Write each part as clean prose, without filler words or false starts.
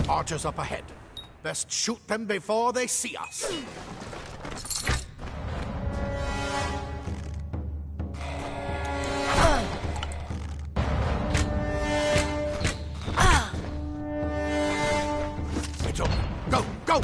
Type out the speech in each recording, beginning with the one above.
Archers up ahead. Best shoot them before they see us. It's over. Go, go!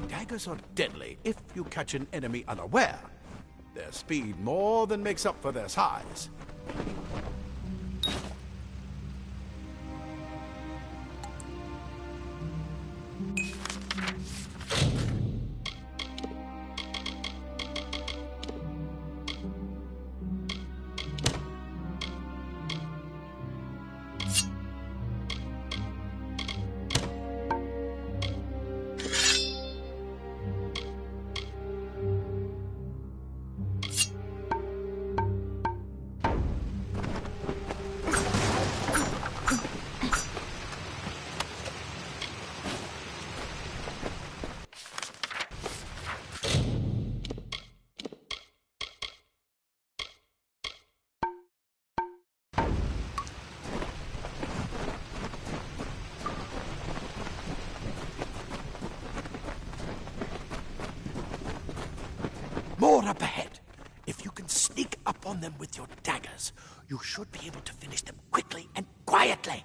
Daggers are deadly if you catch an enemy unaware. Their speed more than makes up for their size. More up ahead. If you can sneak up on them with your daggers, you should be able to finish them quickly and quietly.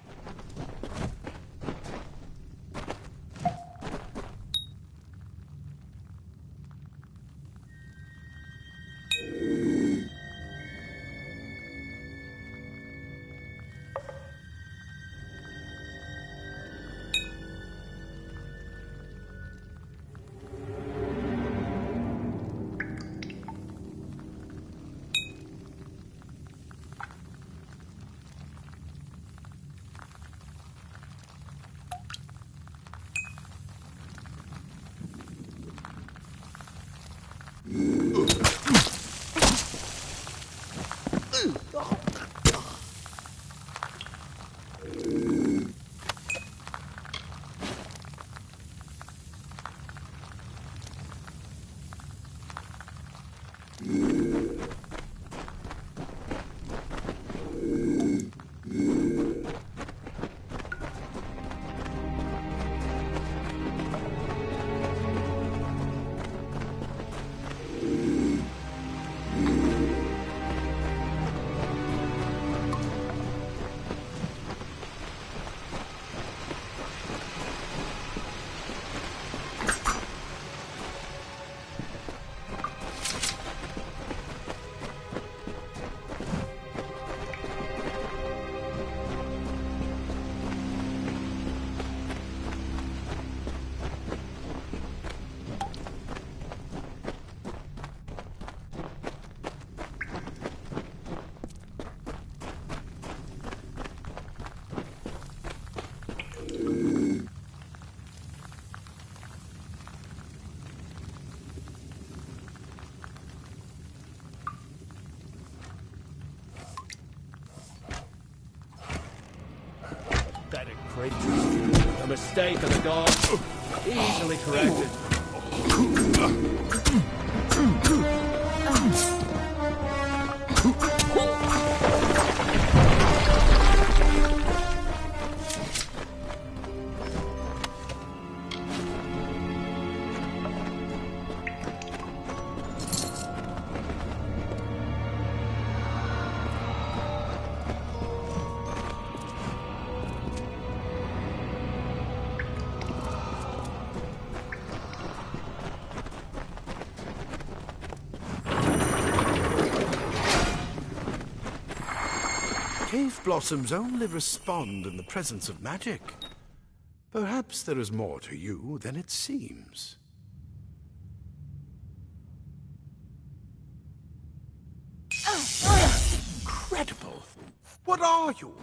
creatures. A mistake of the gods, easily corrected. Cave blossoms only respond in the presence of magic. Perhaps there is more to you than it seems. Incredible! What are you?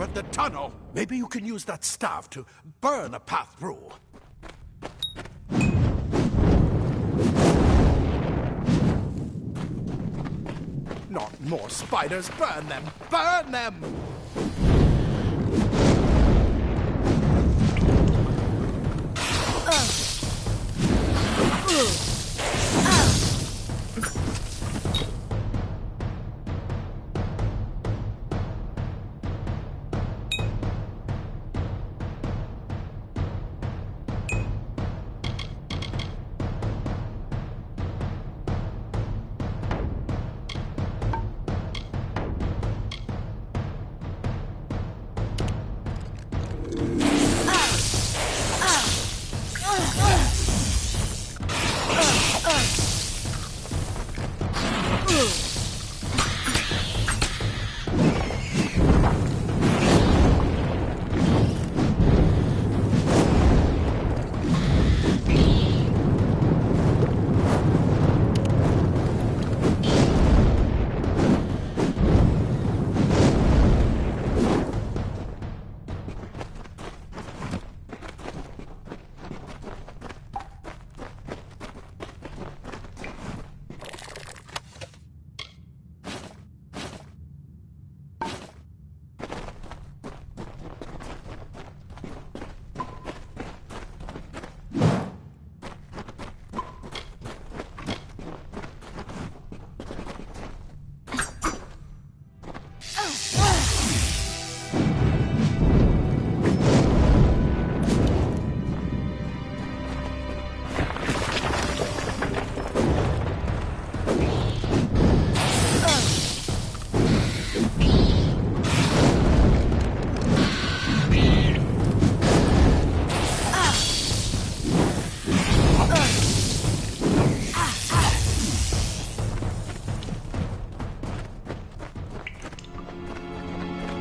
but the tunnel. Maybe you can use that staff to burn a path through. Not more spiders! Burn them! Burn them!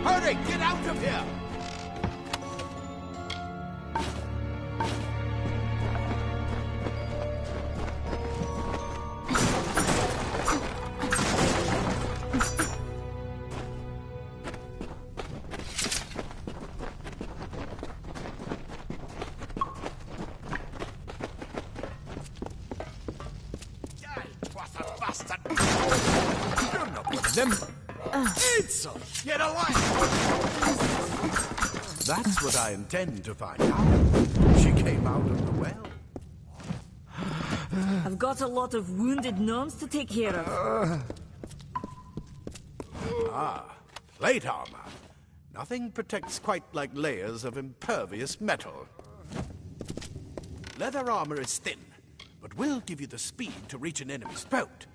Hurry! Get out of here! You're not one of them. Ansel, get alive! That's what I intend to find out. She came out of the well. I've got a lot of wounded gnomes to take care of. Plate armor. Nothing protects quite like layers of impervious metal. Leather armor is thin, but will give you the speed to reach an enemy's throat.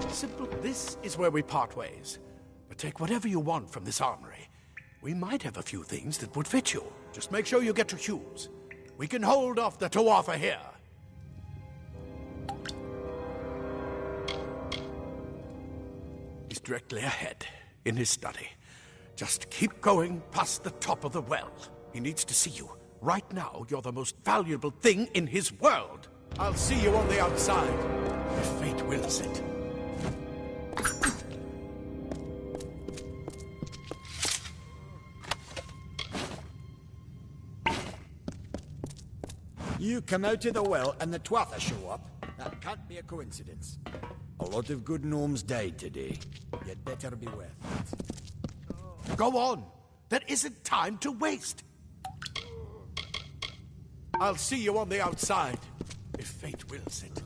Simple. This is where we part ways. But take whatever you want from this armory. We might have a few things that would fit you. Just make sure you get to Hughes. We can hold off the Tuatha here. He's directly ahead, in his study. Just keep going past the top of the well. He needs to see you. Right now, you're the most valuable thing in his world. I'll see you on the outside, if fate wills it. You come out of the well and the Tuatha show up. That can't be a coincidence. A lot of good gnomes died today. You'd better be worth it. Go on. There isn't time to waste. I'll see you on the outside, if fate wills it.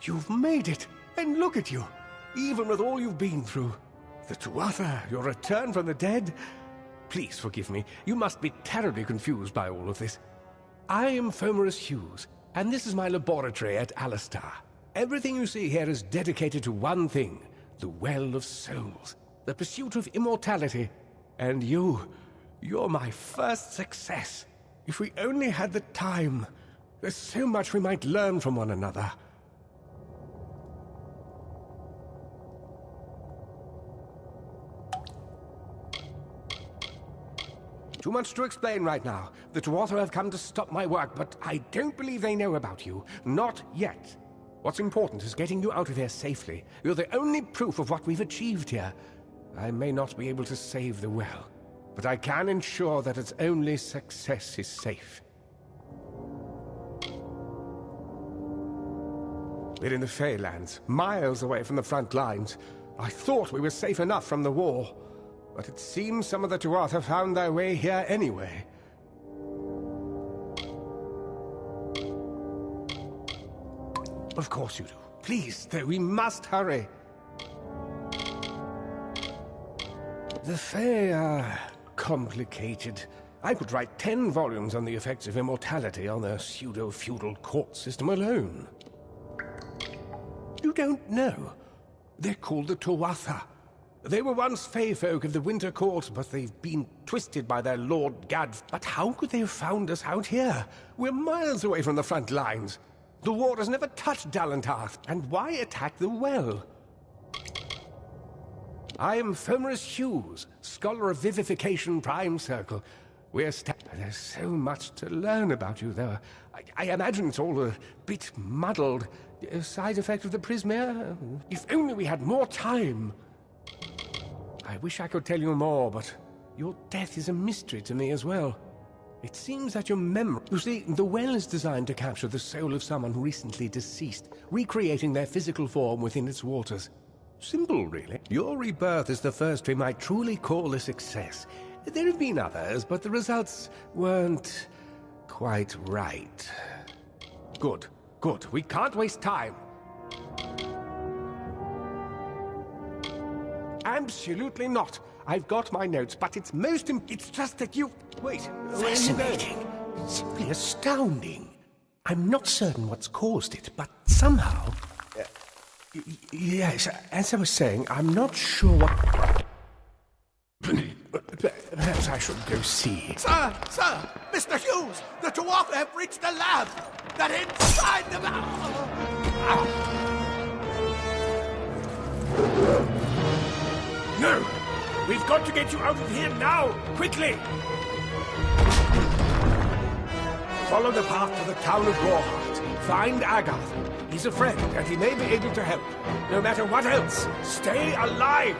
You've made it! And look at you! Even with all you've been through. The Tuatha, your return from the dead? Please forgive me. You must be terribly confused by all of this. I am Fomerus Hughes, and this is my laboratory at Alistar. Everything you see here is dedicated to one thing, the Well of Souls, the pursuit of immortality. And you're my first success. If we only had the time, there's so much we might learn from one another. Too much to explain right now. The Tuatha have come to stop my work, but I don't believe they know about you. Not yet. What's important is getting you out of here safely. You're the only proof of what we've achieved here. I may not be able to save the well, but I can ensure that its only success is safe. We're in the Feylands, miles away from the front lines. I thought we were safe enough from the war. But it seems some of the Tuatha found their way here anyway. Of course you do. Please, though, we must hurry. The Fey are complicated. I could write 10 volumes on the effects of immortality on their pseudo-feudal court system alone. You don't know. They're called the Tuatha. They were once Fey folk of the Winter Court, but they've been twisted by their Lord Gadf. But how could they have found us out here? We're miles away from the front lines. The war has never touched Dalentarth, and why attack the well? I am Fomerus Hughes, Scholar of Vivification Prime Circle. There's so much to learn about you, though. I imagine it's all a bit muddled. A side effect of the Prismere? If only we had more time. I wish I could tell you more, but your death is a mystery to me as well. It seems that your memory... You see, the well is designed to capture the soul of someone recently deceased, recreating their physical form within its waters. Simple, really. Your rebirth is the first we might truly call a success. There have been others, but the results weren't quite right. Good, good. We can't waste time. Absolutely not. I've got my notes, but it's just that you... Wait. Fascinating. Simply astounding. I'm not certain what's caused it, but somehow... Yes, as I was saying, I'm not sure what... Perhaps I should go see. Sir! Mr. Hughes! The Tuatha have reached the lab! They're inside the lab! No! We've got to get you out of here now! Quickly! Follow the path to the town of Rawheart. Find Agath. He's a friend, and he may be able to help. No matter what else, stay alive!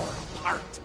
our part.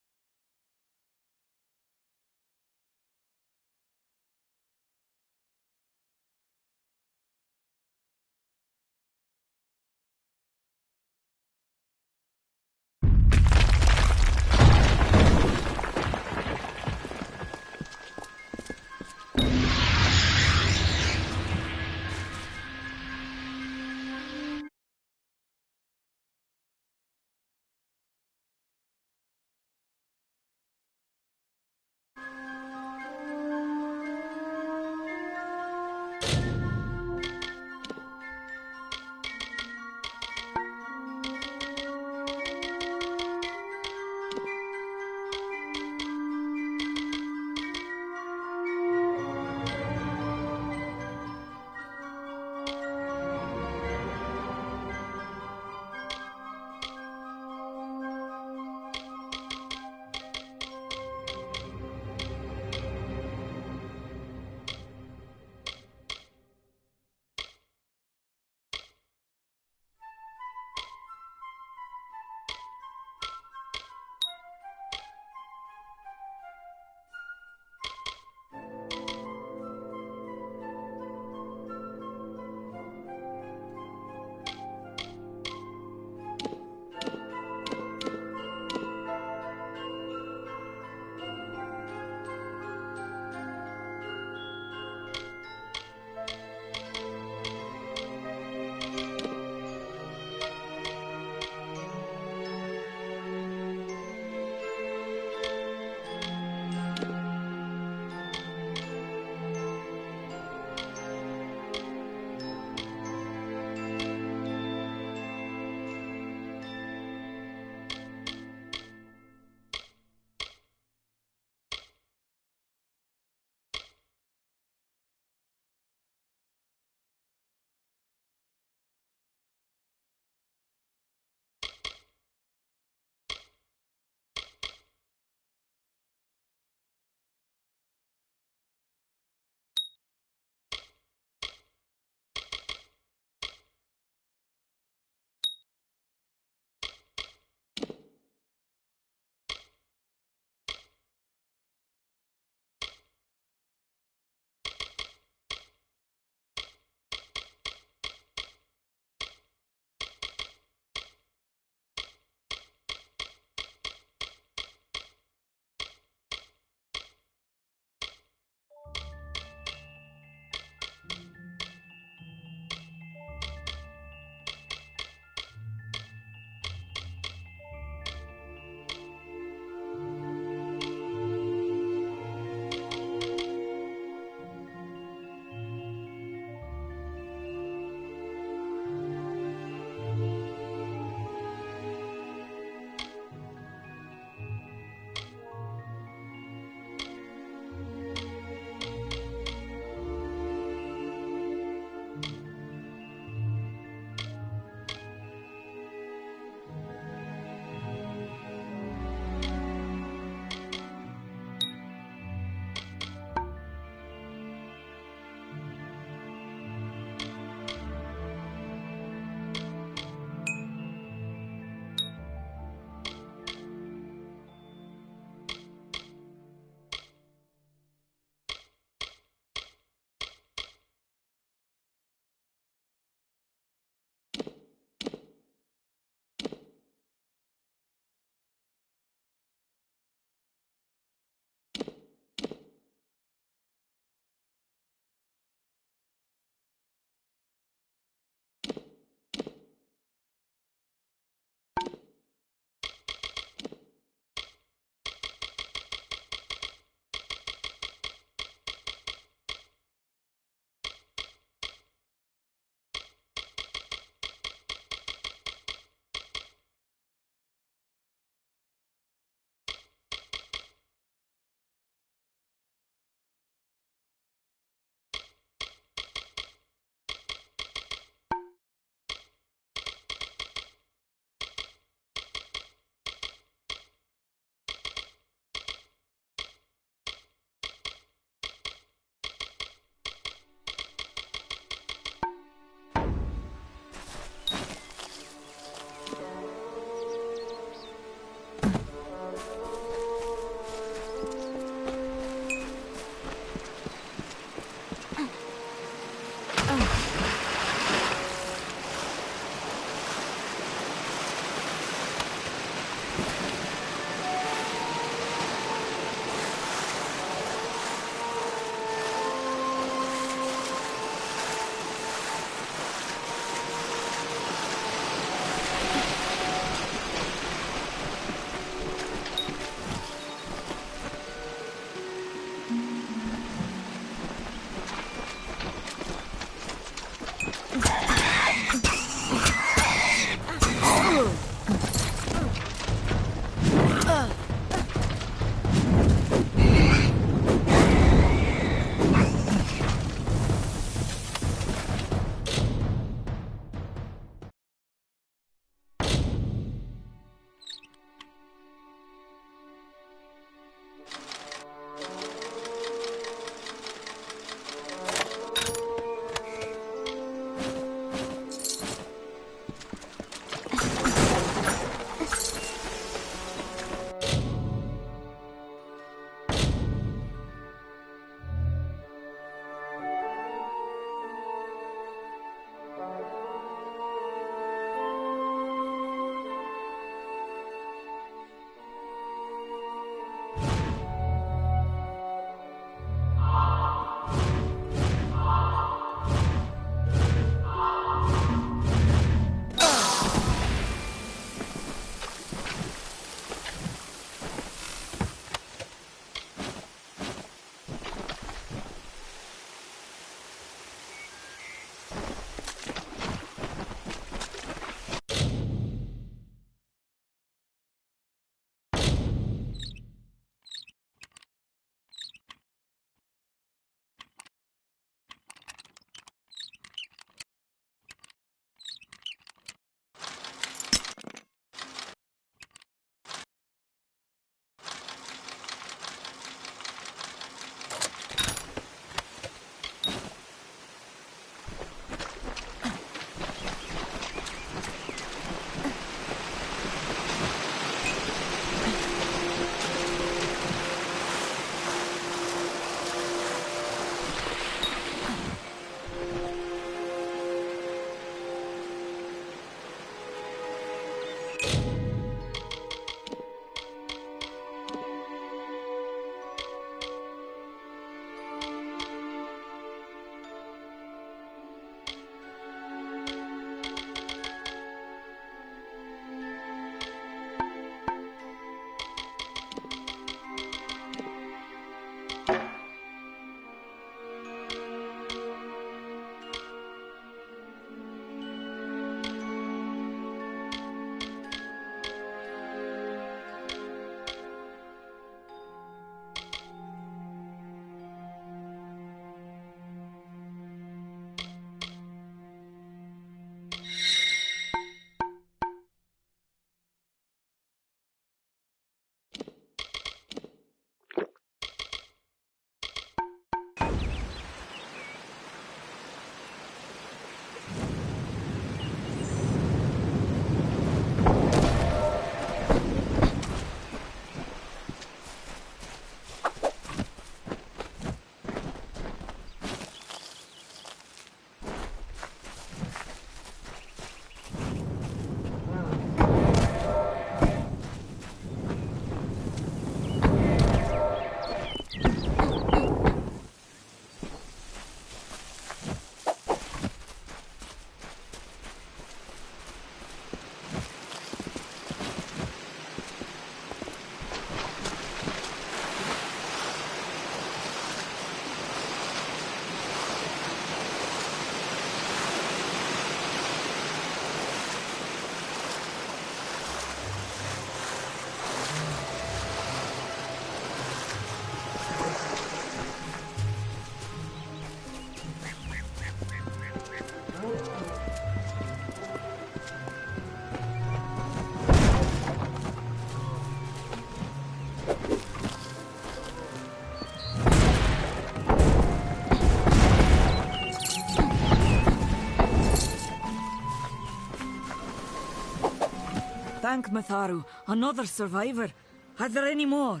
Thank Matharu, another survivor. Are there any more?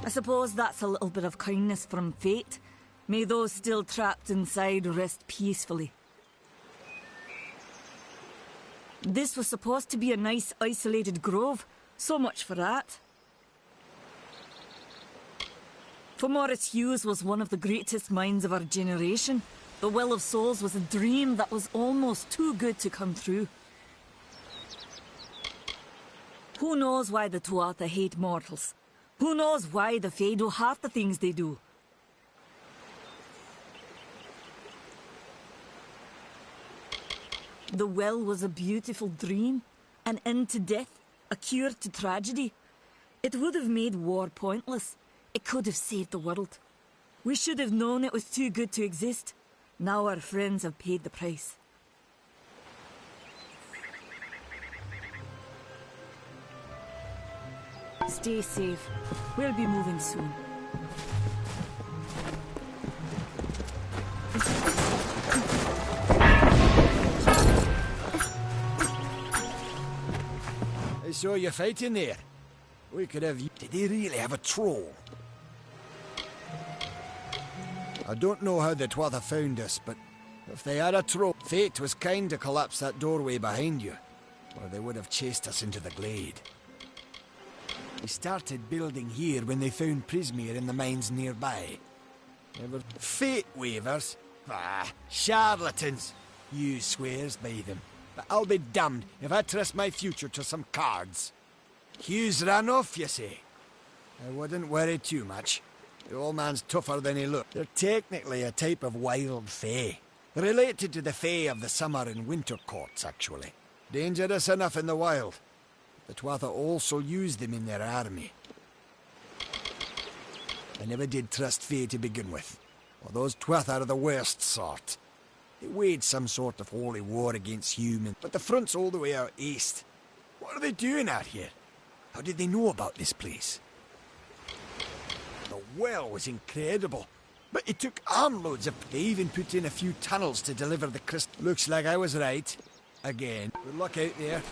I suppose that's a little bit of kindness from fate. May those still trapped inside rest peacefully. This was supposed to be a nice isolated grove. So much for that. Fomorus Hughes was one of the greatest minds of our generation. The Well of Souls was a dream that was almost too good to come true. Who knows why the Tuatha hate mortals? Who knows why the Fae do half the things they do? The well was a beautiful dream, an end to death, a cure to tragedy. It would have made war pointless. It could have saved the world. We should have known it was too good to exist. Now our friends have paid the price. Stay safe. We'll be moving soon. I saw you fighting there. We could have... Did they really have a troll? I don't know how the Tuatha found us, but if they had a troll, fate was kind to collapse that doorway behind you, or they would have chased us into the glade. They started building here when they found Prismeer in the mines nearby. They were fate weavers. Ah, charlatans. You swears by them. But I'll be damned if I trust my future to some cards. Hughes ran off, you say? I wouldn't worry too much. The old man's tougher than he looked. They're technically a type of wild fae. Related to the fae of the summer and winter courts, actually. Dangerous enough in the wild. The Tuatha also use them in their army. I never did trust fae to begin with. Well, those Tuatha are the worst sort. They waged some sort of holy war against humans, but the front's all the way out east. What are they doing out here? How did they know about this place? The well was incredible, but it took armloads of... They even put in a few tunnels to deliver the crystal. Looks like I was right. Again. Good luck out there.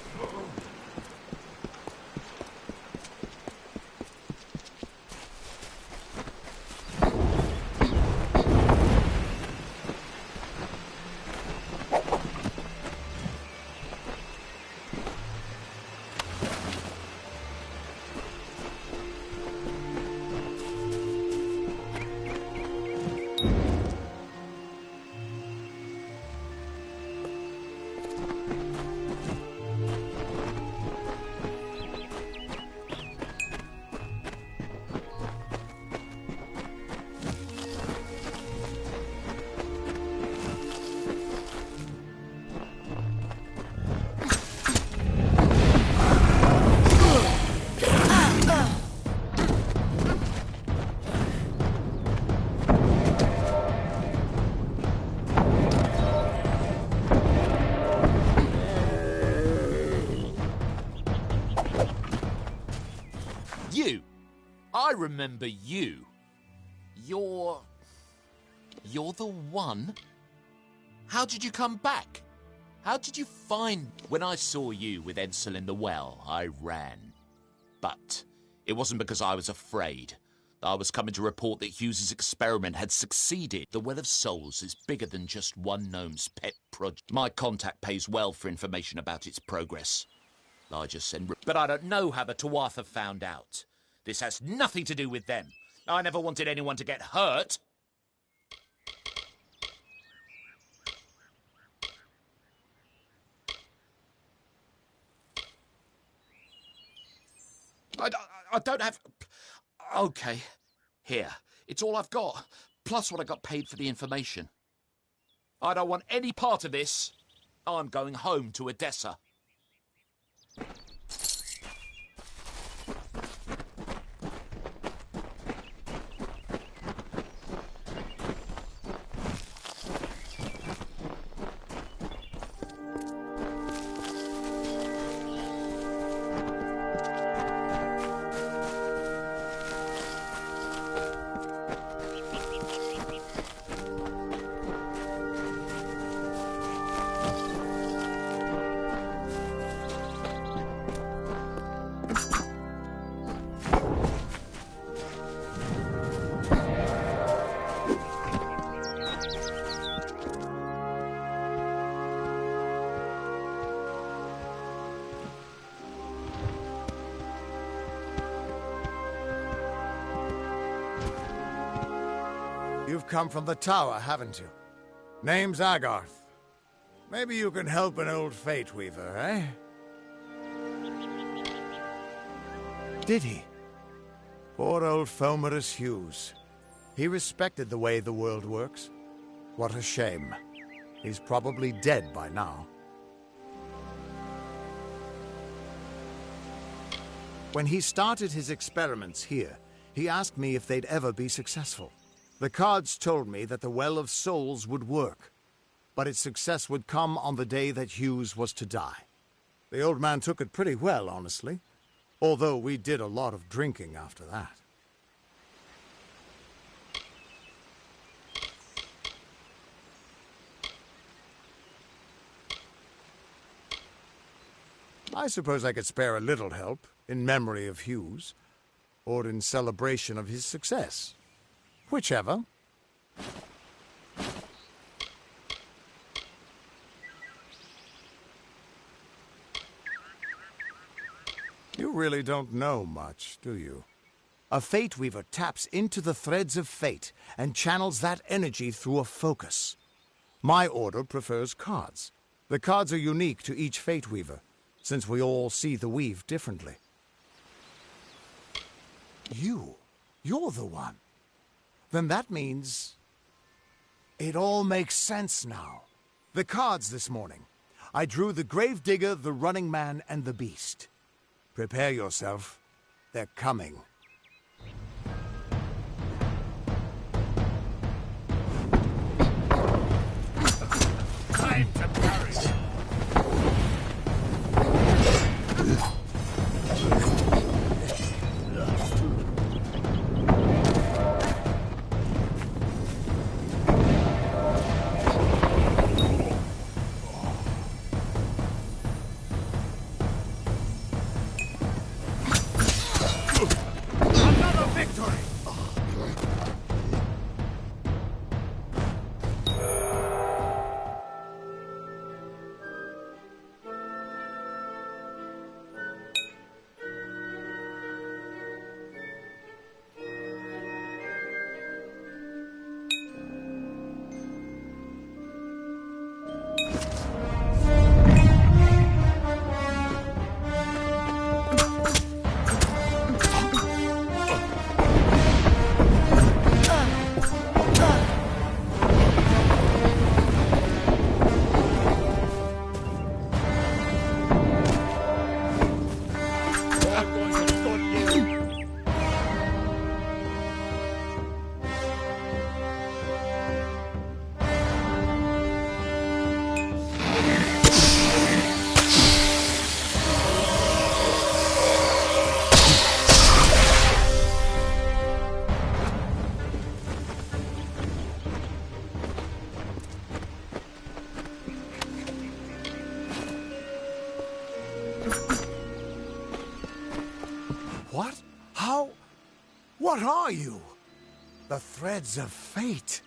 I remember you. You're the one? How did you come back? How did you find... When I saw you with Edsel in the well, I ran. But it wasn't because I was afraid. I was coming to report that Hughes's experiment had succeeded. The Well of Souls is bigger than just one gnome's pet project. My contact pays well for information about its progress. I just send... But I don't know how the Tuatha found out. This has nothing to do with them. I never wanted anyone to get hurt. I don't have... Okay. Here. It's all I've got. Plus what I got paid for the information. I don't want any part of this. I'm going home to Edessa. You've come from the tower, haven't you? Name's Agarth. Maybe you can help an old Fate Weaver, eh? Did he? Poor old Fomerus Hughes. He respected the way the world works. What a shame. He's probably dead by now. When he started his experiments here, he asked me if they'd ever be successful. The cards told me that the Well of Souls would work, but its success would come on the day that Hughes was to die. The old man took it pretty well, honestly, although we did a lot of drinking after that. I suppose I could spare a little help in memory of Hughes, or in celebration of his success. Whichever. You really don't know much, do you? A Fate Weaver taps into the threads of fate and channels that energy through a focus. My order prefers cards. The cards are unique to each Fate Weaver, since we all see the weave differently. You're the one. Then that means... it all makes sense now. The cards this morning. I drew the Gravedigger, the Running Man, and the Beast. Prepare yourself. They're coming. Time to perish! Another victory! What? How? What are you? The threads of fate.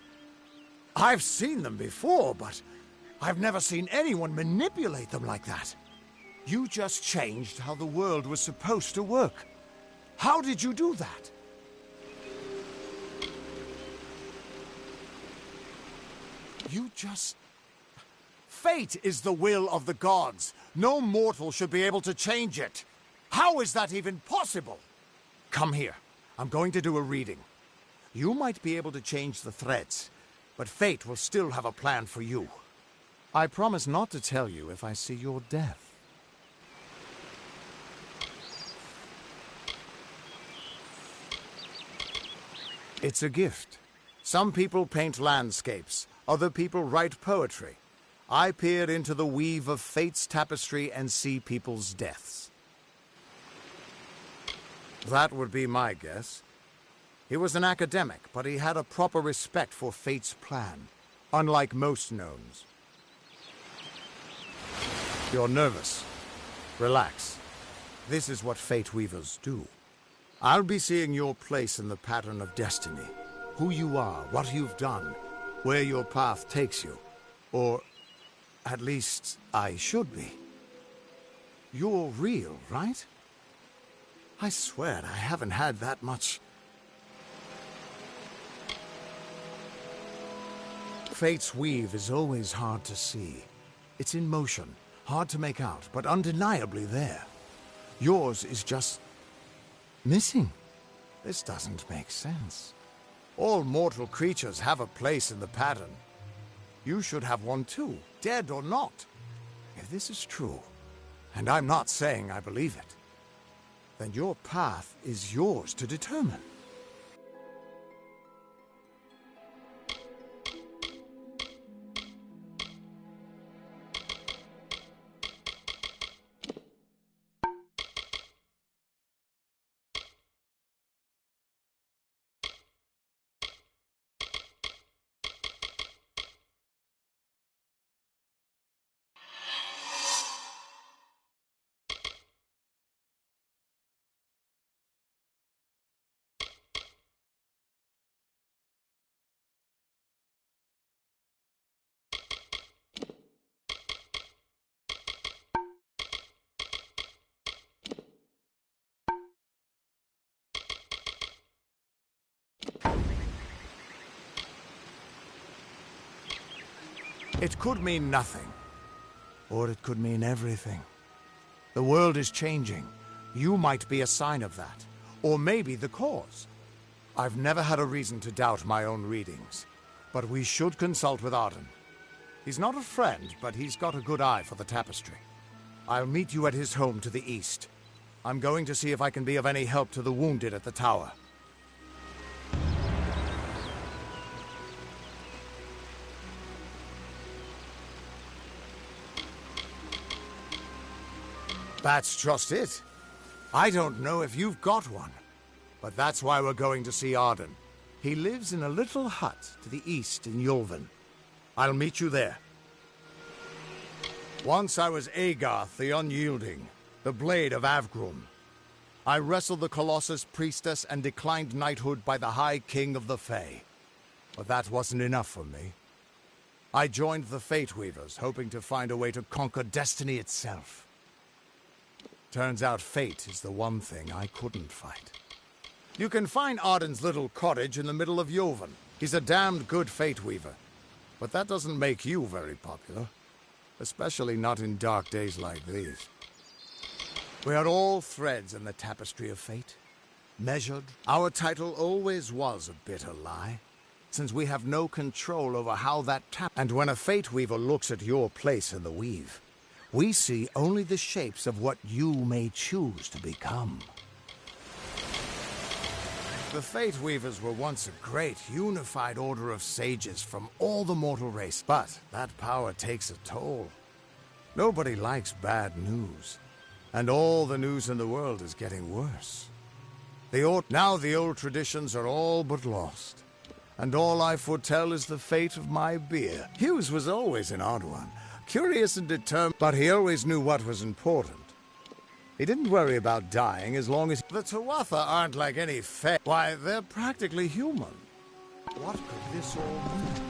I've seen them before, but I've never seen anyone manipulate them like that. You just changed how the world was supposed to work. How did you do that? You just... Fate is the will of the gods. No mortal should be able to change it. How is that even possible? Come here. I'm going to do a reading. You might be able to change the threads, but fate will still have a plan for you. I promise not to tell you if I see your death. It's a gift. Some people paint landscapes, other people write poetry. I peer into the weave of fate's tapestry and see people's deaths. That would be my guess. He was an academic, but he had a proper respect for fate's plan, unlike most gnomes. You're nervous. Relax. This is what Fate Weavers do. I'll be seeing your place in the pattern of destiny. Who you are, what you've done, where your path takes you. Or, at least, I should be. You're real, right? I swear I haven't had that much... Fate's weave is always hard to see. It's in motion, hard to make out, but undeniably there. Yours is just missing. This doesn't make sense. All mortal creatures have a place in the pattern. You should have one too, dead or not. If this is true, and I'm not saying I believe it, then your path is yours to determine. It could mean nothing, or it could mean everything. The world is changing. You might be a sign of that, or maybe the cause. I've never had a reason to doubt my own readings, but we should consult with Arden. He's not a friend, but he's got a good eye for the tapestry. I'll meet you at his home to the east. I'm going to see if I can be of any help to the wounded at the tower. That's just it. I don't know if you've got one, but that's why we're going to see Arden. He lives in a little hut to the east in Yulven. I'll meet you there. Once I was Agarth the Unyielding, the Blade of Avgrum. I wrestled the Colossus priestess and declined knighthood by the High King of the Fae. But that wasn't enough for me. I joined the Fate Weavers, hoping to find a way to conquer destiny itself. Turns out fate is the one thing I couldn't fight. You can find Arden's little cottage in the middle of Yulven. He's a damned good fate weaver. But that doesn't make you very popular. Especially not in dark days like these. We are all threads in the tapestry of fate. Measured. Our title always was a bitter lie, since we have no control over how that And when a fate weaver looks at your place in the weave, we see only the shapes of what you may choose to become. The Fate Weavers were once a great, unified order of sages from all the mortal race, but that power takes a toll. Nobody likes bad news, and all the news in the world is getting worse. Now the old traditions are all but lost, and all I foretell is the fate of my beer. Hughes was always an odd one. Curious and determined, but he always knew what was important. He didn't worry about dying as long as... The Tuatha aren't like any Fae. Why, they're practically human. What could this all mean?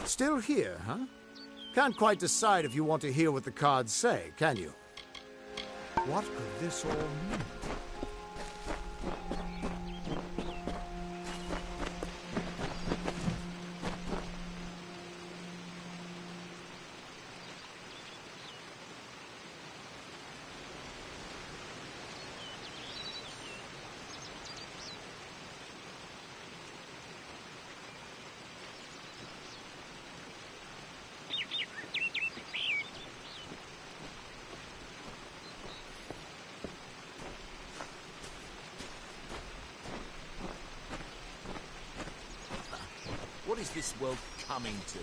Still here, huh? Can't quite decide if you want to hear what the cards say, can you? What could this all mean? What is this world coming to?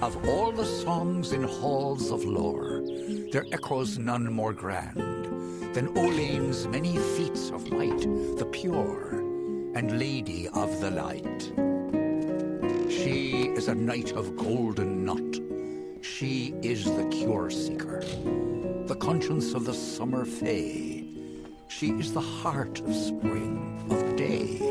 Of all the songs in halls of lore, there echoes none more grand than Olain's many feats of might, the pure and lady of the light. She is a knight of golden knot. She is the cure seeker, the conscience of the summer fae. She is the heart of spring, of day.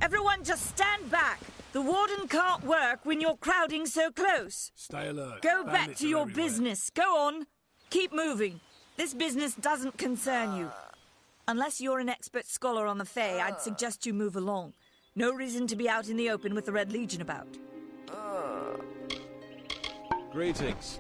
Everyone just stand back. The warden can't work when you're crowding so close. Stay alert. Go back Bandits to are your everywhere. business. Go on. Keep moving. This business doesn't concern you. Unless you're an expert scholar on the Fae, I'd suggest you move along. No reason to be out in the open with the Red Legion about. Greetings.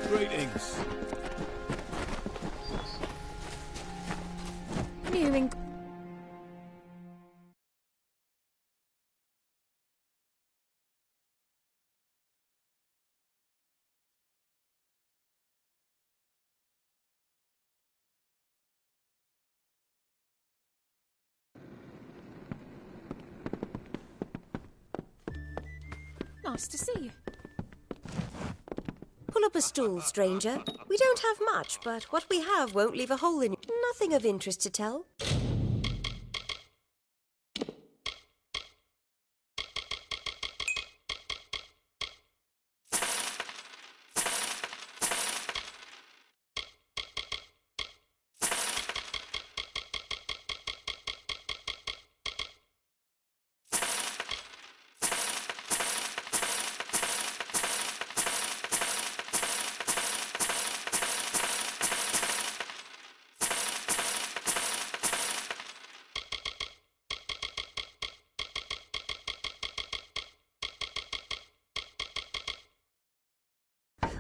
Greetings. Nearing. Nice to see you. Pull up a stool, stranger. We don't have much, but what we have won't leave a hole in it. Nothing of interest to tell.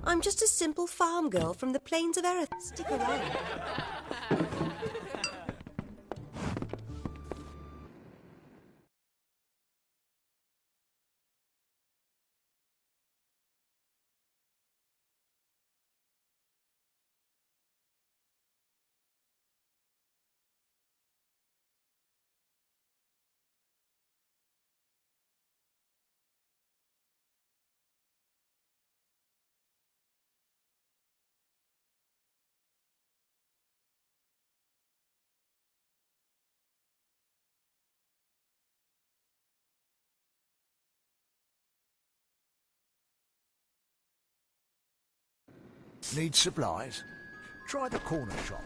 I'm just a simple farm girl from the plains of Erith. Stick around. Need supplies? Try the corner shop.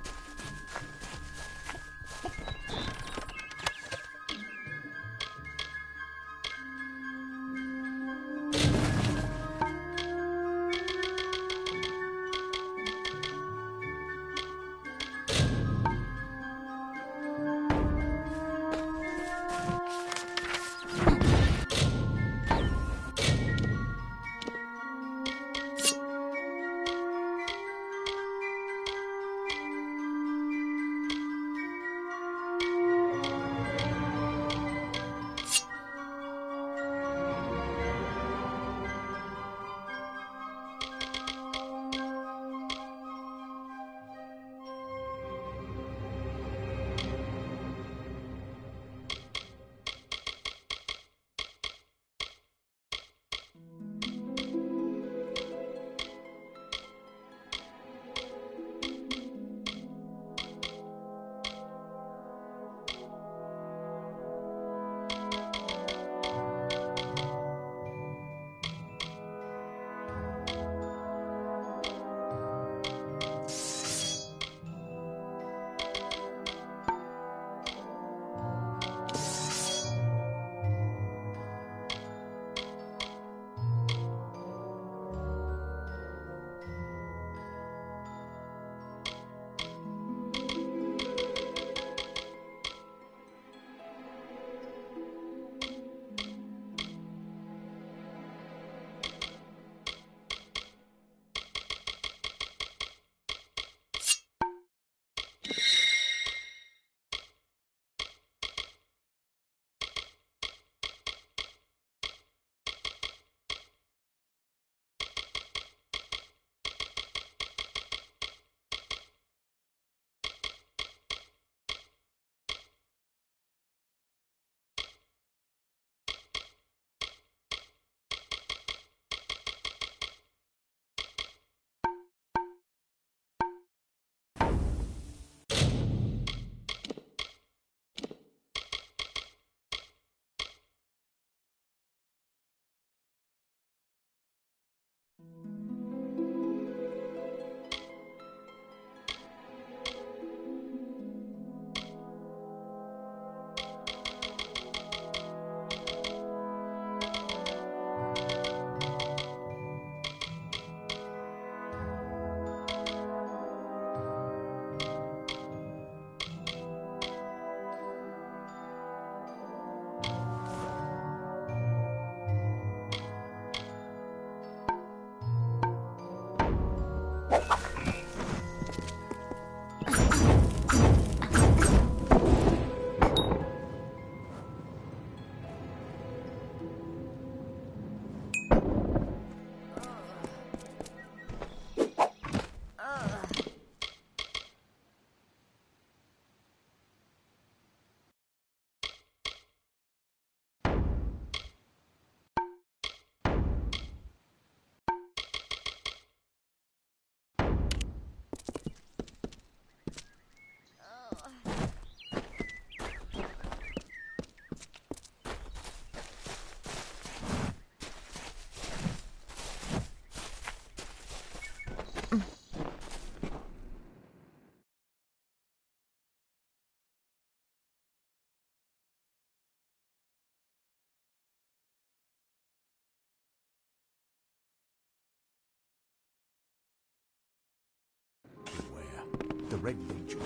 Beware. The Red Legion.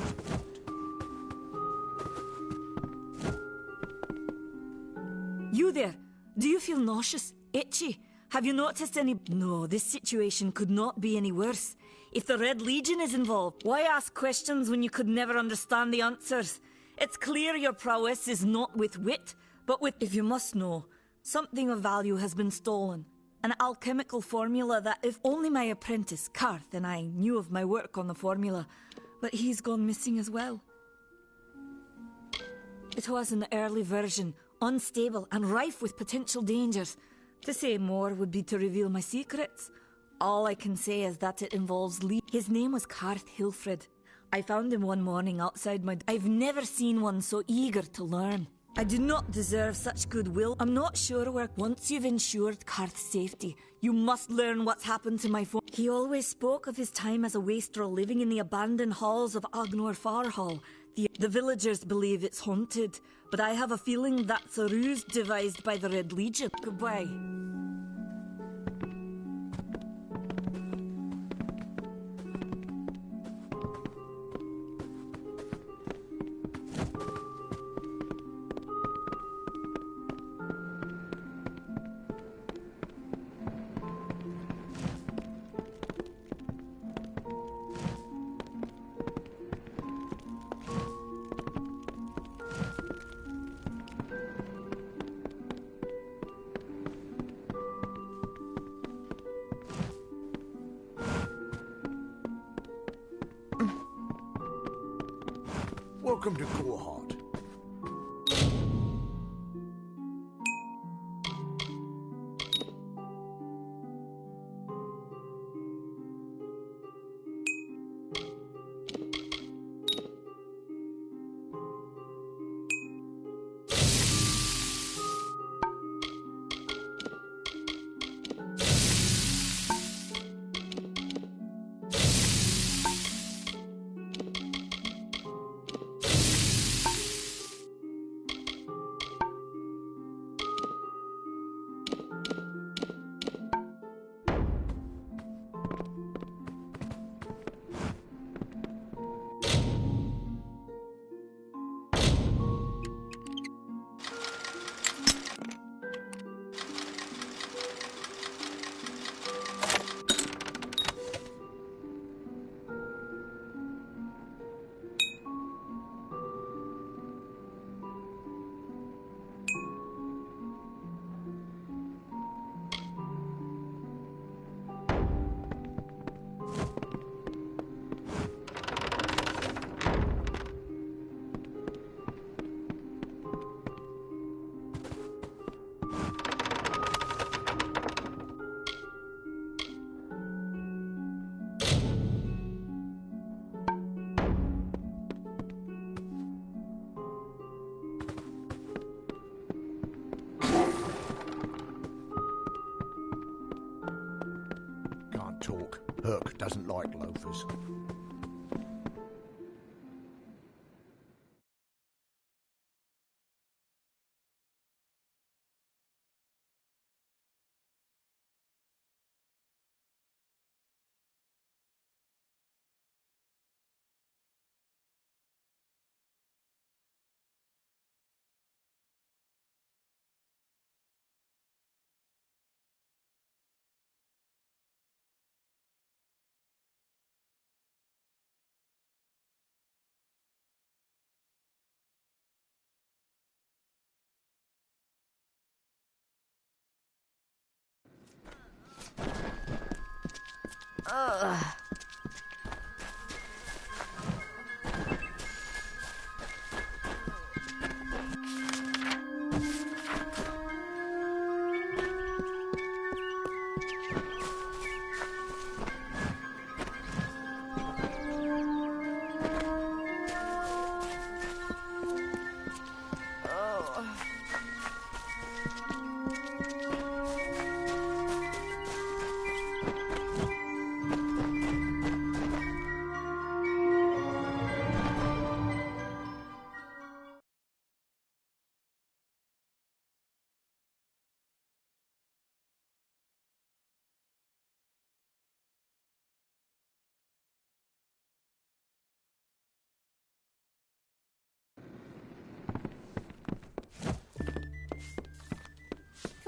You there? Do you feel nauseous? Itchy? Have you noticed any... No, this situation could not be any worse. If the Red Legion is involved, why ask questions when you could never understand the answers? It's clear your prowess is not with wit, but with... If you must know, something of value has been stolen. An alchemical formula that if only my apprentice, Karth, and I knew of my work on the formula, but he's gone missing as well. It was an early version, unstable and rife with potential dangers. To say more would be to reveal my secrets. All I can say is that it involves Lee. His name was Karth Hilfred. I found him one morning outside my... I've never seen one so eager to learn. I do not deserve such goodwill. I'm not sure where... Once you've ensured Karth's safety, you must learn what's happened to my phone. He always spoke of his time as a wastrel living in the abandoned halls of Agnor Farhall. The villagers believe it's haunted, but I have a feeling that's a ruse devised by the Red Legion. Goodbye. Welcome to Gorehart. Talk. Herc doesn't like loafers.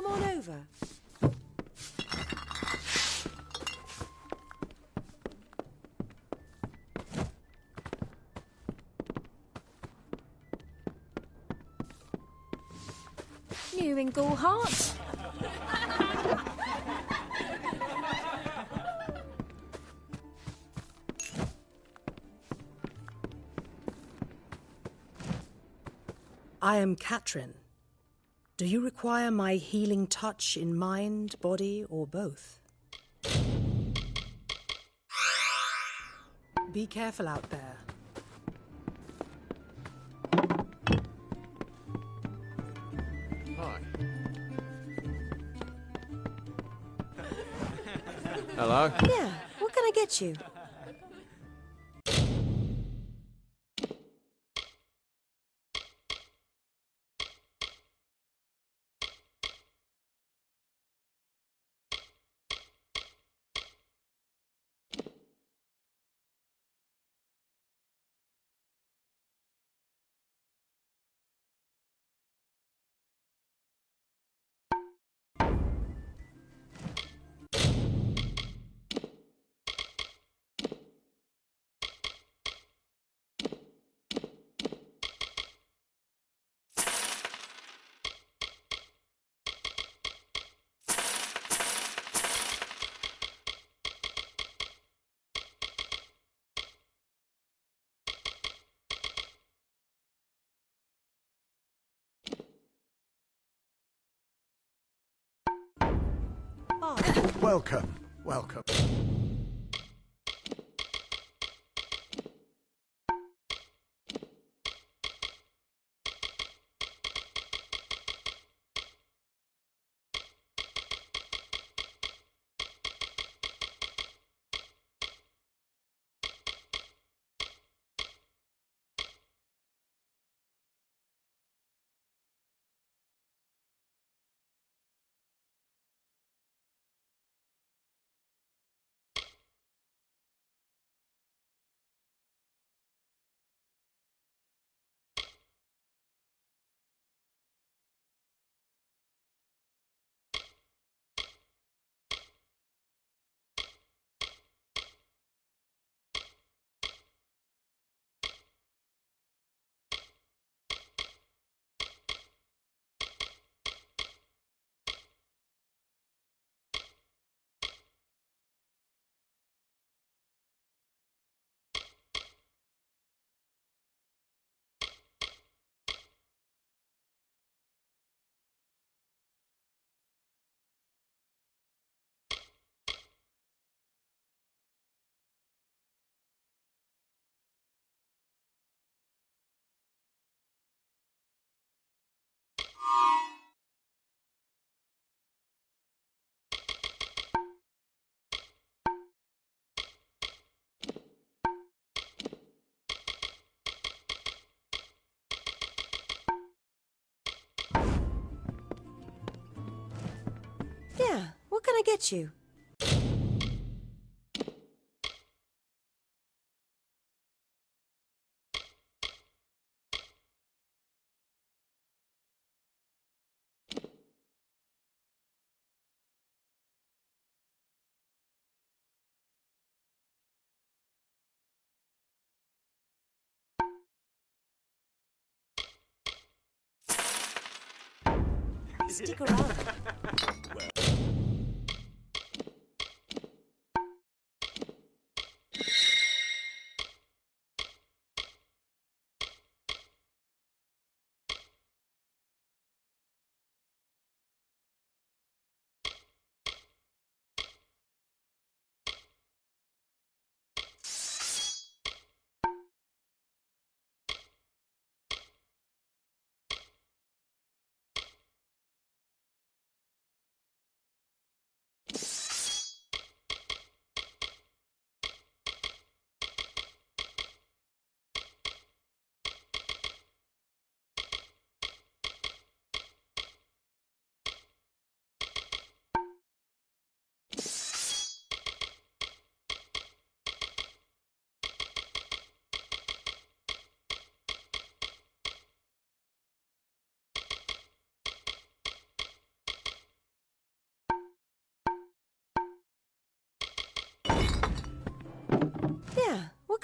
Come on over. New in Gulhart. I am Katrin. Do you require my healing touch in mind, body, or both? Be careful out there. Hi. Hello? Yeah, what can I get you? Welcome, welcome. Yeah, what can I get you? Stick around.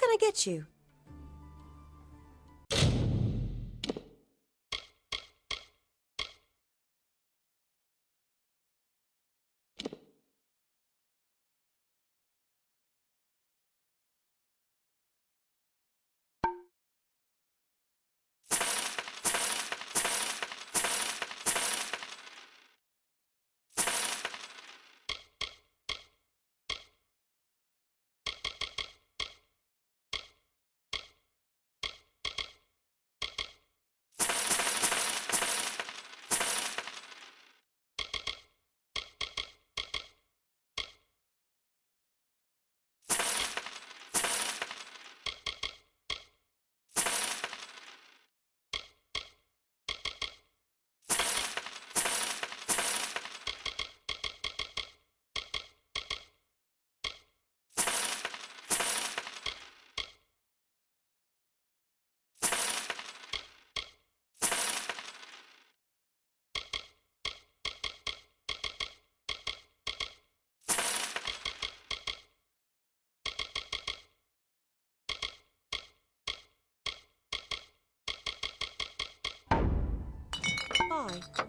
can I get you? Bye.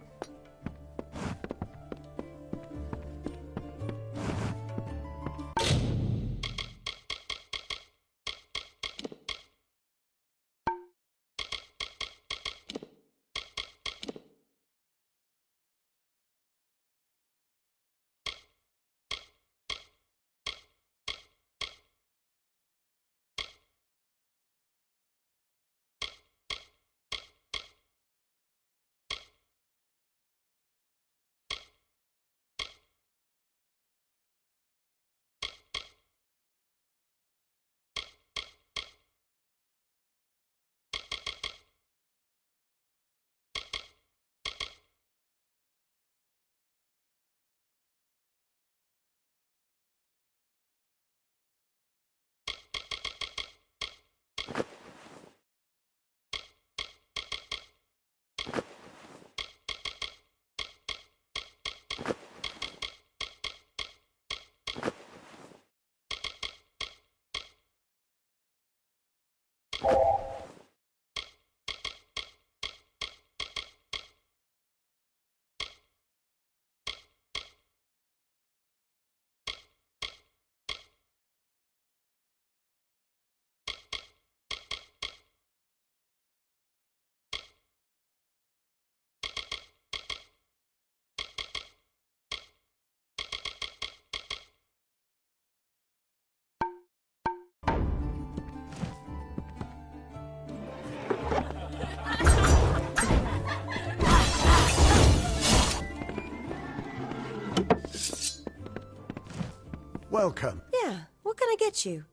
Welcome. Yeah, what can I get you?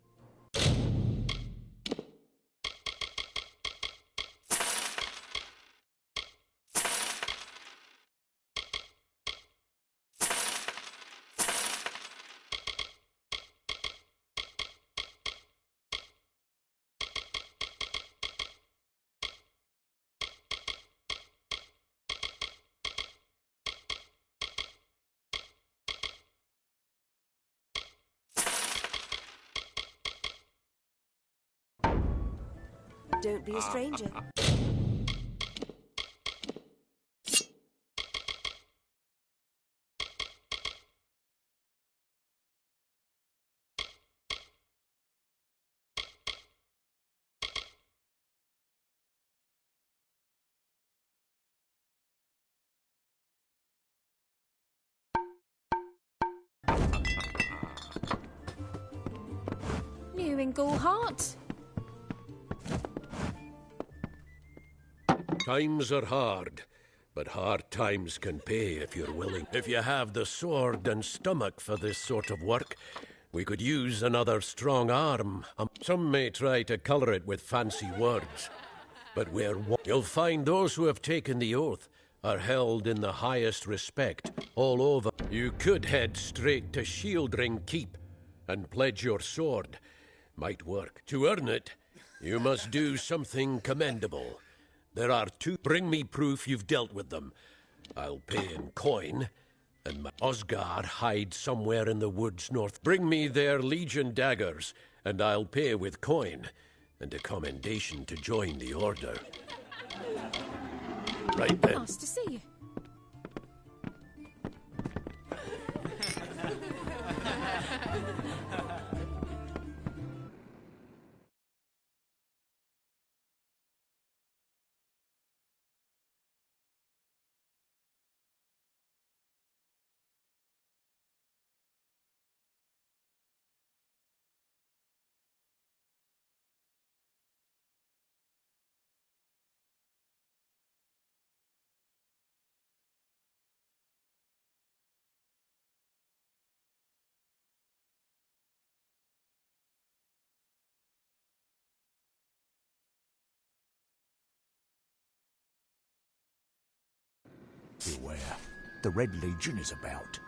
Don't be a stranger. New in Gulhart? Times are hard, but hard times can pay if you're willing. If you have the sword and stomach for this sort of work, we could use another strong arm. Some may try to colour it with fancy words, but you'll find those who have taken the oath are held in the highest respect all over. You could head straight to Shieldring Keep and pledge your sword. Might work. To earn it, you must do something commendable. There are two. Bring me proof you've dealt with them. I'll pay in coin, and Osgard hides somewhere in the woods north. Bring me their Legion daggers, and I'll pay with coin and a commendation to join the order. Right then. Nice to see you. Beware. The Red Legion is about.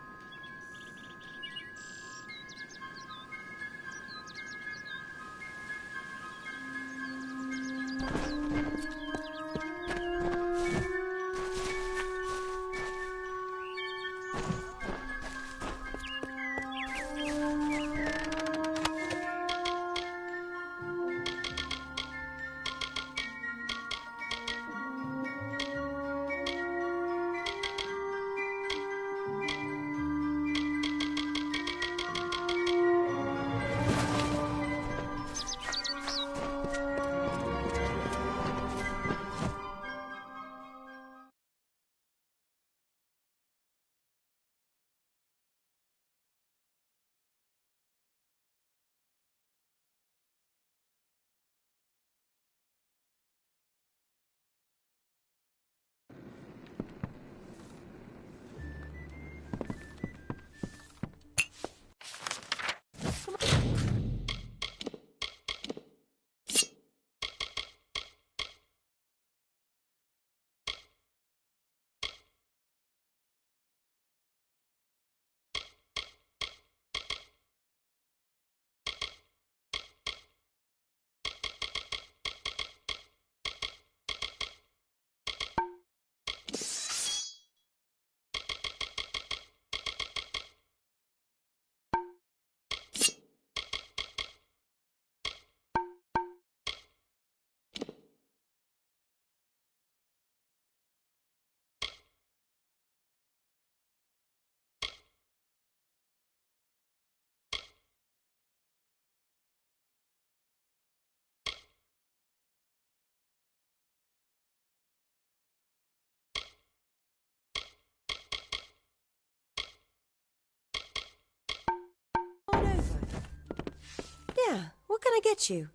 Yeah, what can I get you?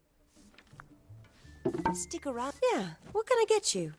Stick around. Yeah, what can I get you?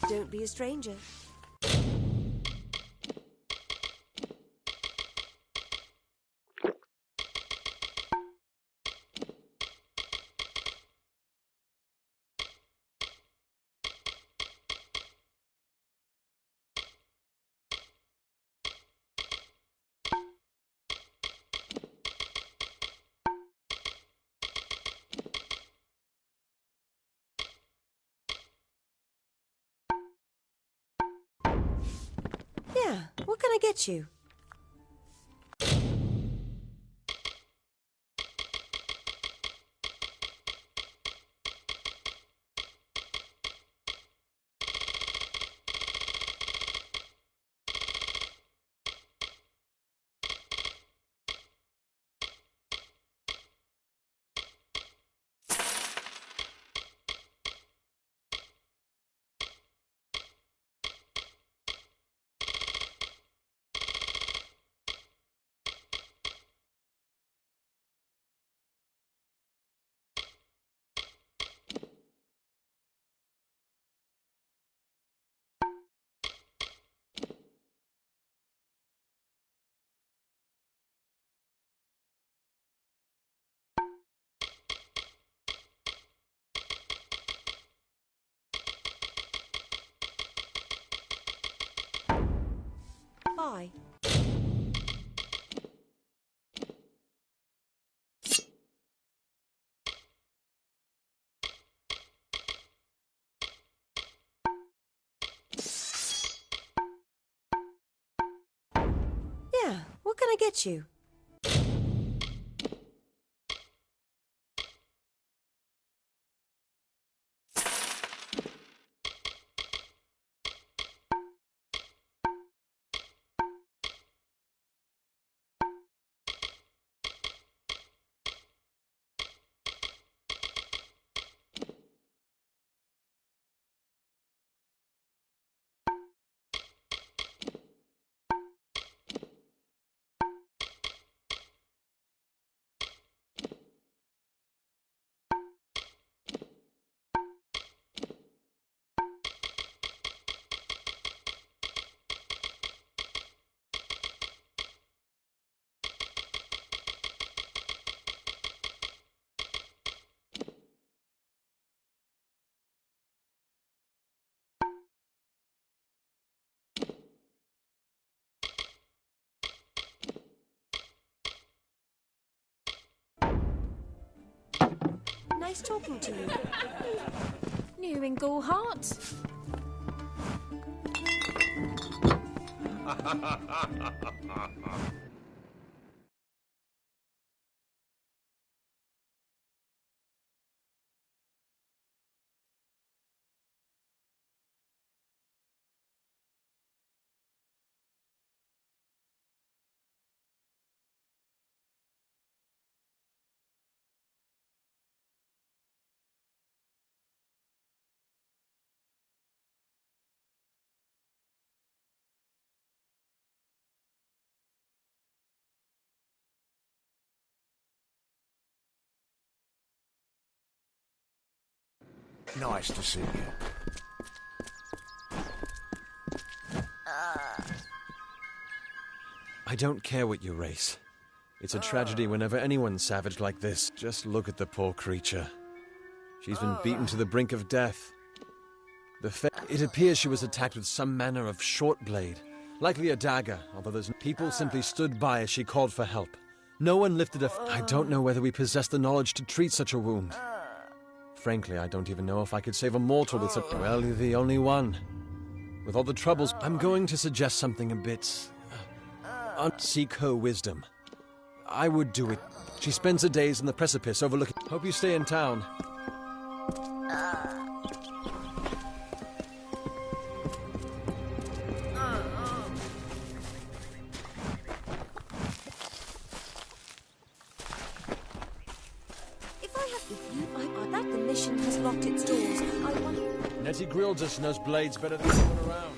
Don't be a stranger. Yeah, what can I get you? Why? Yeah, what can I get you? Nice talking to you. New in Gulhart? Nice to see you. I don't care what you race. It's a tragedy whenever anyone's savage like this. Just look at the poor creature. She's been beaten to the brink of death. It appears she was attacked with some manner of short blade, likely a dagger, although people simply stood by as she called for help. No one lifted a I don't know whether we possess the knowledge to treat such a wound. Frankly, I don't even know if I could save a mortal with such... Well, you're the only one. With all the troubles, I'm going to suggest something a bit... seek her wisdom. I would do it. She spends her days on the precipice overlooking... Hope you stay in town. Nettie Grilldus knows blades better than anyone around.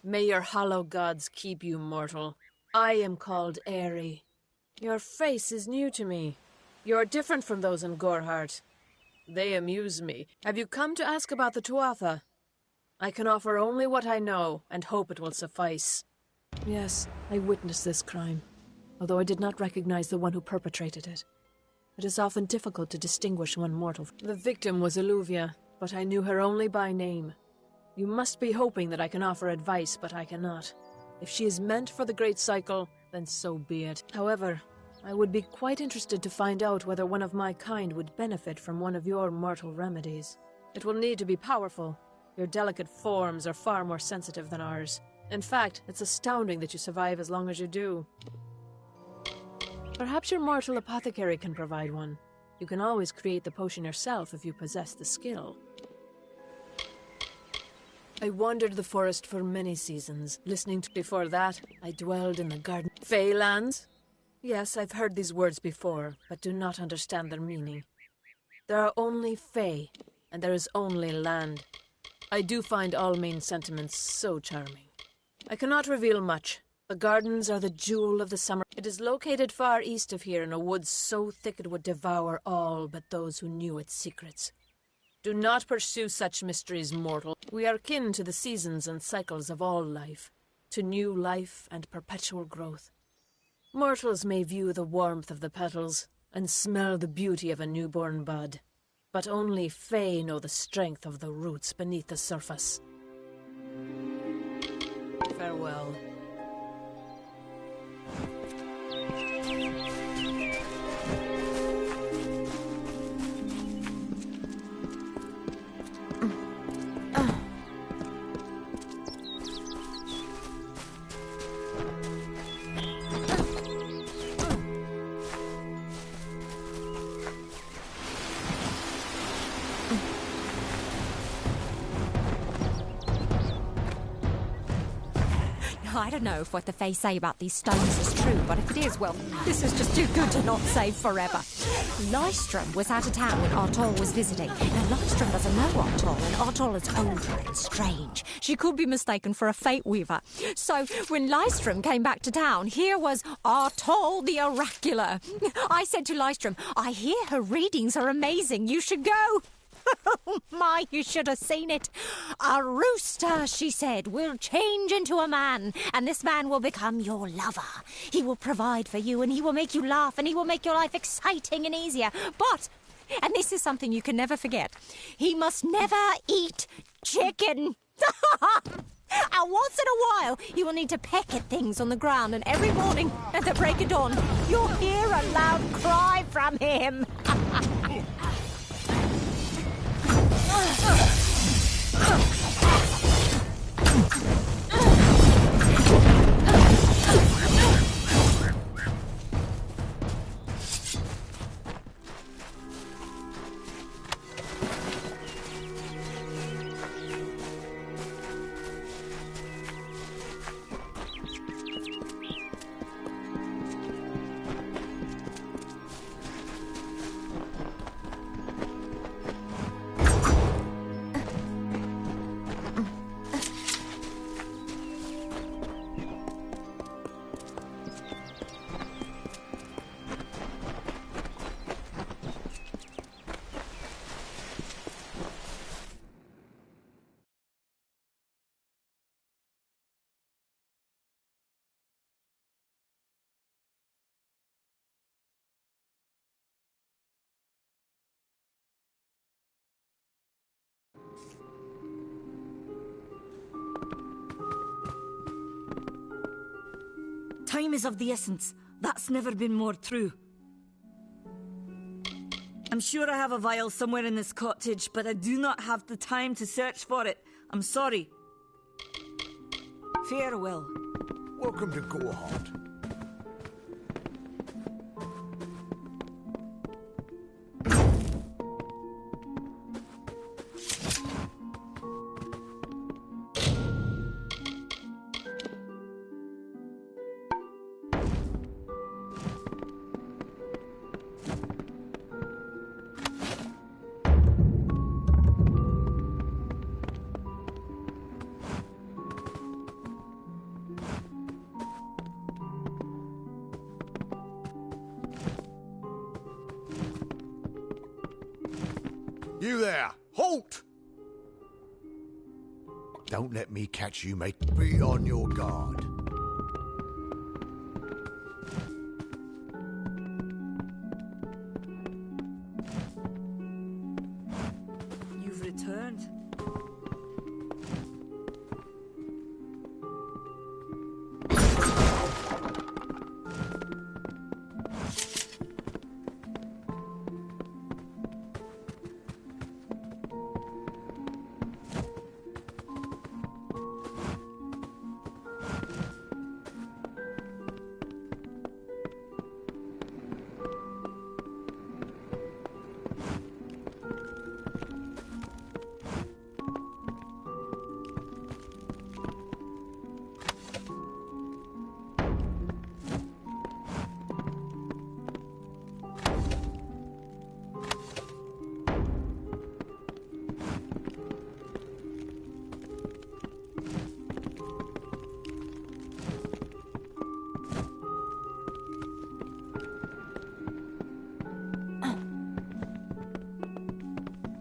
May your hollow gods keep you mortal. I am called Aerie. Your face is new to me. You're different from those in Gorhart. They amuse me. Have you come to ask about the Tuatha? I can offer only what I know, and hope it will suffice. Yes, I witnessed this crime, although I did not recognize the one who perpetrated it. It is often difficult to distinguish one mortal. The victim was Illuvia, but I knew her only by name. You must be hoping that I can offer advice, but I cannot. If she is meant for the Great Cycle, then so be it. However, I would be quite interested to find out whether one of my kind would benefit from one of your mortal remedies. It will need to be powerful. Your delicate forms are far more sensitive than ours. In fact, it's astounding that you survive as long as you do. Perhaps your mortal apothecary can provide one. You can always create the potion yourself if you possess the skill. I wandered the forest for many seasons, listening to... Before that, I dwelled in the garden... Feylands? Yes, I've heard these words before, but do not understand their meaning. There are only Fey, and there is only land. I do find Almain's sentiments so charming. I cannot reveal much. The gardens are the jewel of the summer. It is located far east of here in a wood so thick it would devour all but those who knew its secrets. Do not pursue such mysteries, mortal. We are kin to the seasons and cycles of all life, to new life and perpetual growth. Mortals may view the warmth of the petals and smell the beauty of a newborn bud, but only Fey know the strength of the roots beneath the surface. Farewell. I don't know if what the Fae say about these stones is true, but if it is, well, this is just too good to not save forever. Lystrom was out of town when Artol was visiting. Now, Lystrom doesn't know Artol, and Artol is older and strange. She could be mistaken for a Fate Weaver. So, when Lystrom came back to town, here was Artol the Oracular. I said to Lystrom, I hear her readings are amazing. You should go. Oh my, you should have seen it. A rooster, she said, will change into a man, and this man will become your lover. He will provide for you, and he will make you laugh, and he will make your life exciting and easier. But, and this is something you can never forget, he must never eat chicken. And once in a while, you will need to peck at things on the ground, and every morning at the break of dawn, you'll hear a loud cry from him. Time is of the essence. That's never been more true. I'm sure I have a vial somewhere in this cottage, but I do not have the time to search for it. I'm sorry. Farewell. Welcome to Gorhart. You there! Halt! Don't let me catch you, mate. Be on your guard. You've returned.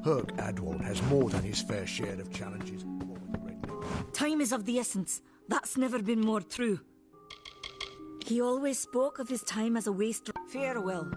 Herc Adwald has more than his fair share of challenges. Time is of the essence. That's never been more true. He always spoke of his time as a waste. Farewell.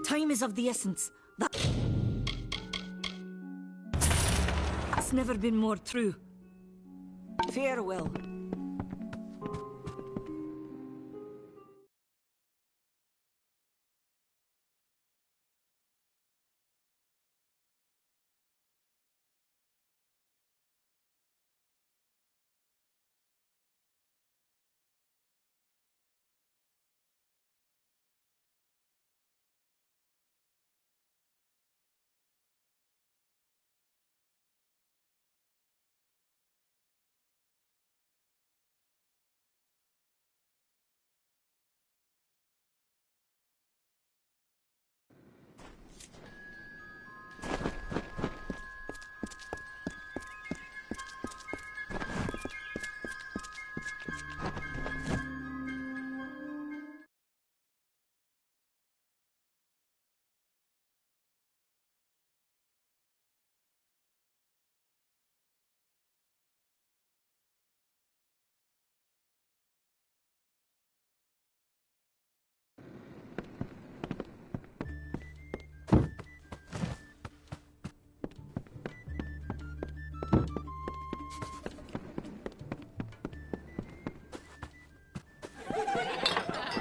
Time is of the essence. That's never been more true. Farewell.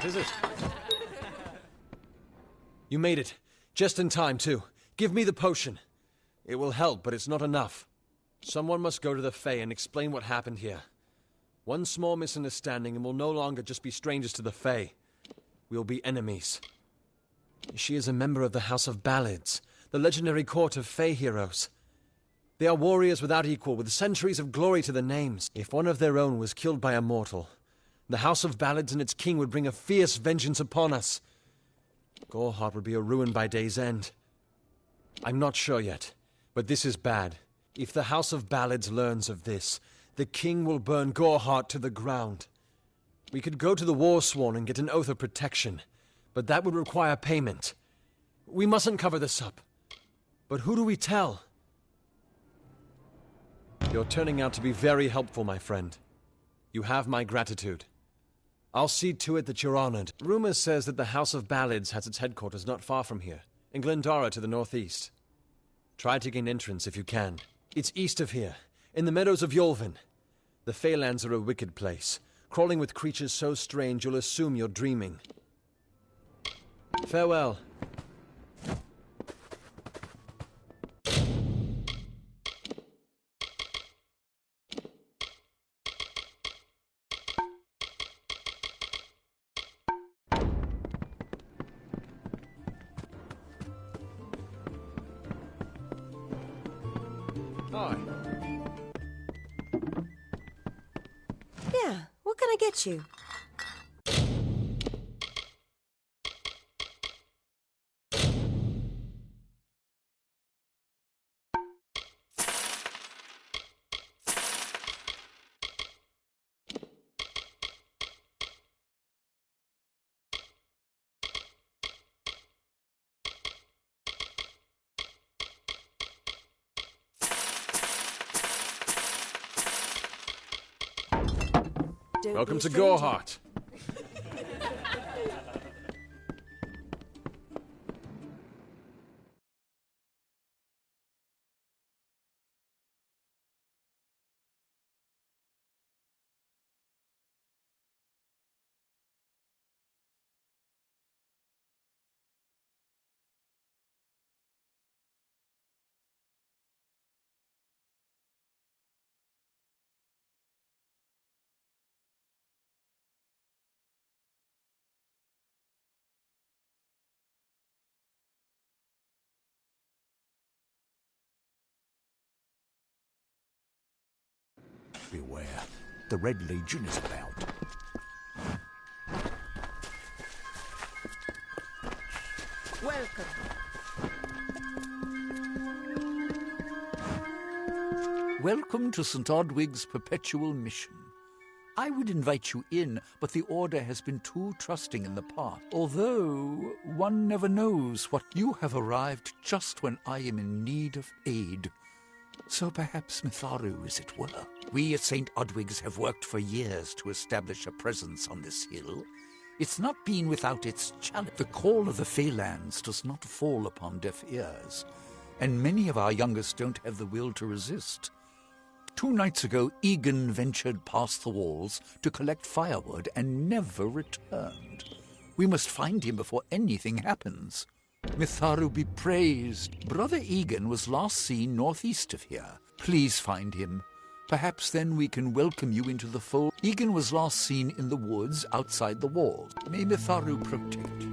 What is it? You made it. Just in time, too. Give me the potion. It will help, but it's not enough. Someone must go to the Fae and explain what happened here. One small misunderstanding and we'll no longer just be strangers to the Fae. We'll be enemies. She is a member of the House of Ballads, the legendary court of Fae heroes. They are warriors without equal, with centuries of glory to their names. If one of their own was killed by a mortal, the House of Ballads and its king would bring a fierce vengeance upon us. Gorehart would be a ruin by day's end. I'm not sure yet, but this is bad. If the House of Ballads learns of this, the king will burn Gorehart to the ground. We could go to the Warsworn and get an oath of protection, but that would require payment. We mustn't cover this up. But who do we tell? You're turning out to be very helpful, my friend. You have my gratitude. I'll see to it that you're honored. Rumor says that the House of Ballads has its headquarters not far from here, in Glendara to the northeast. Try to gain entrance if you can. It's east of here, in the meadows of Yolvin. The Feylands are a wicked place, crawling with creatures so strange you'll assume you're dreaming. Farewell. Hi. Yeah, what can I get you? Welcome to Gorehart. Beware, the Red Legion is about. Welcome. Welcome to St. Odwig's perpetual mission. I would invite you in, but the Order has been too trusting in the past. Although, one never knows what you have arrived just when I am in need of aid. So perhaps Mitharu, as it were. We at St. Odwig's have worked for years to establish a presence on this hill. It's not been without its challenge. The call of the Feylands does not fall upon deaf ears, and many of our youngest don't have the will to resist. 2 nights ago, Egan ventured past the walls to collect firewood and never returned. We must find him before anything happens. Mitharu be praised. Brother Egan was last seen northeast of here. Please find him. Perhaps then we can welcome you into the fold. Egan was last seen in the woods outside the walls. May Mitharu protect you.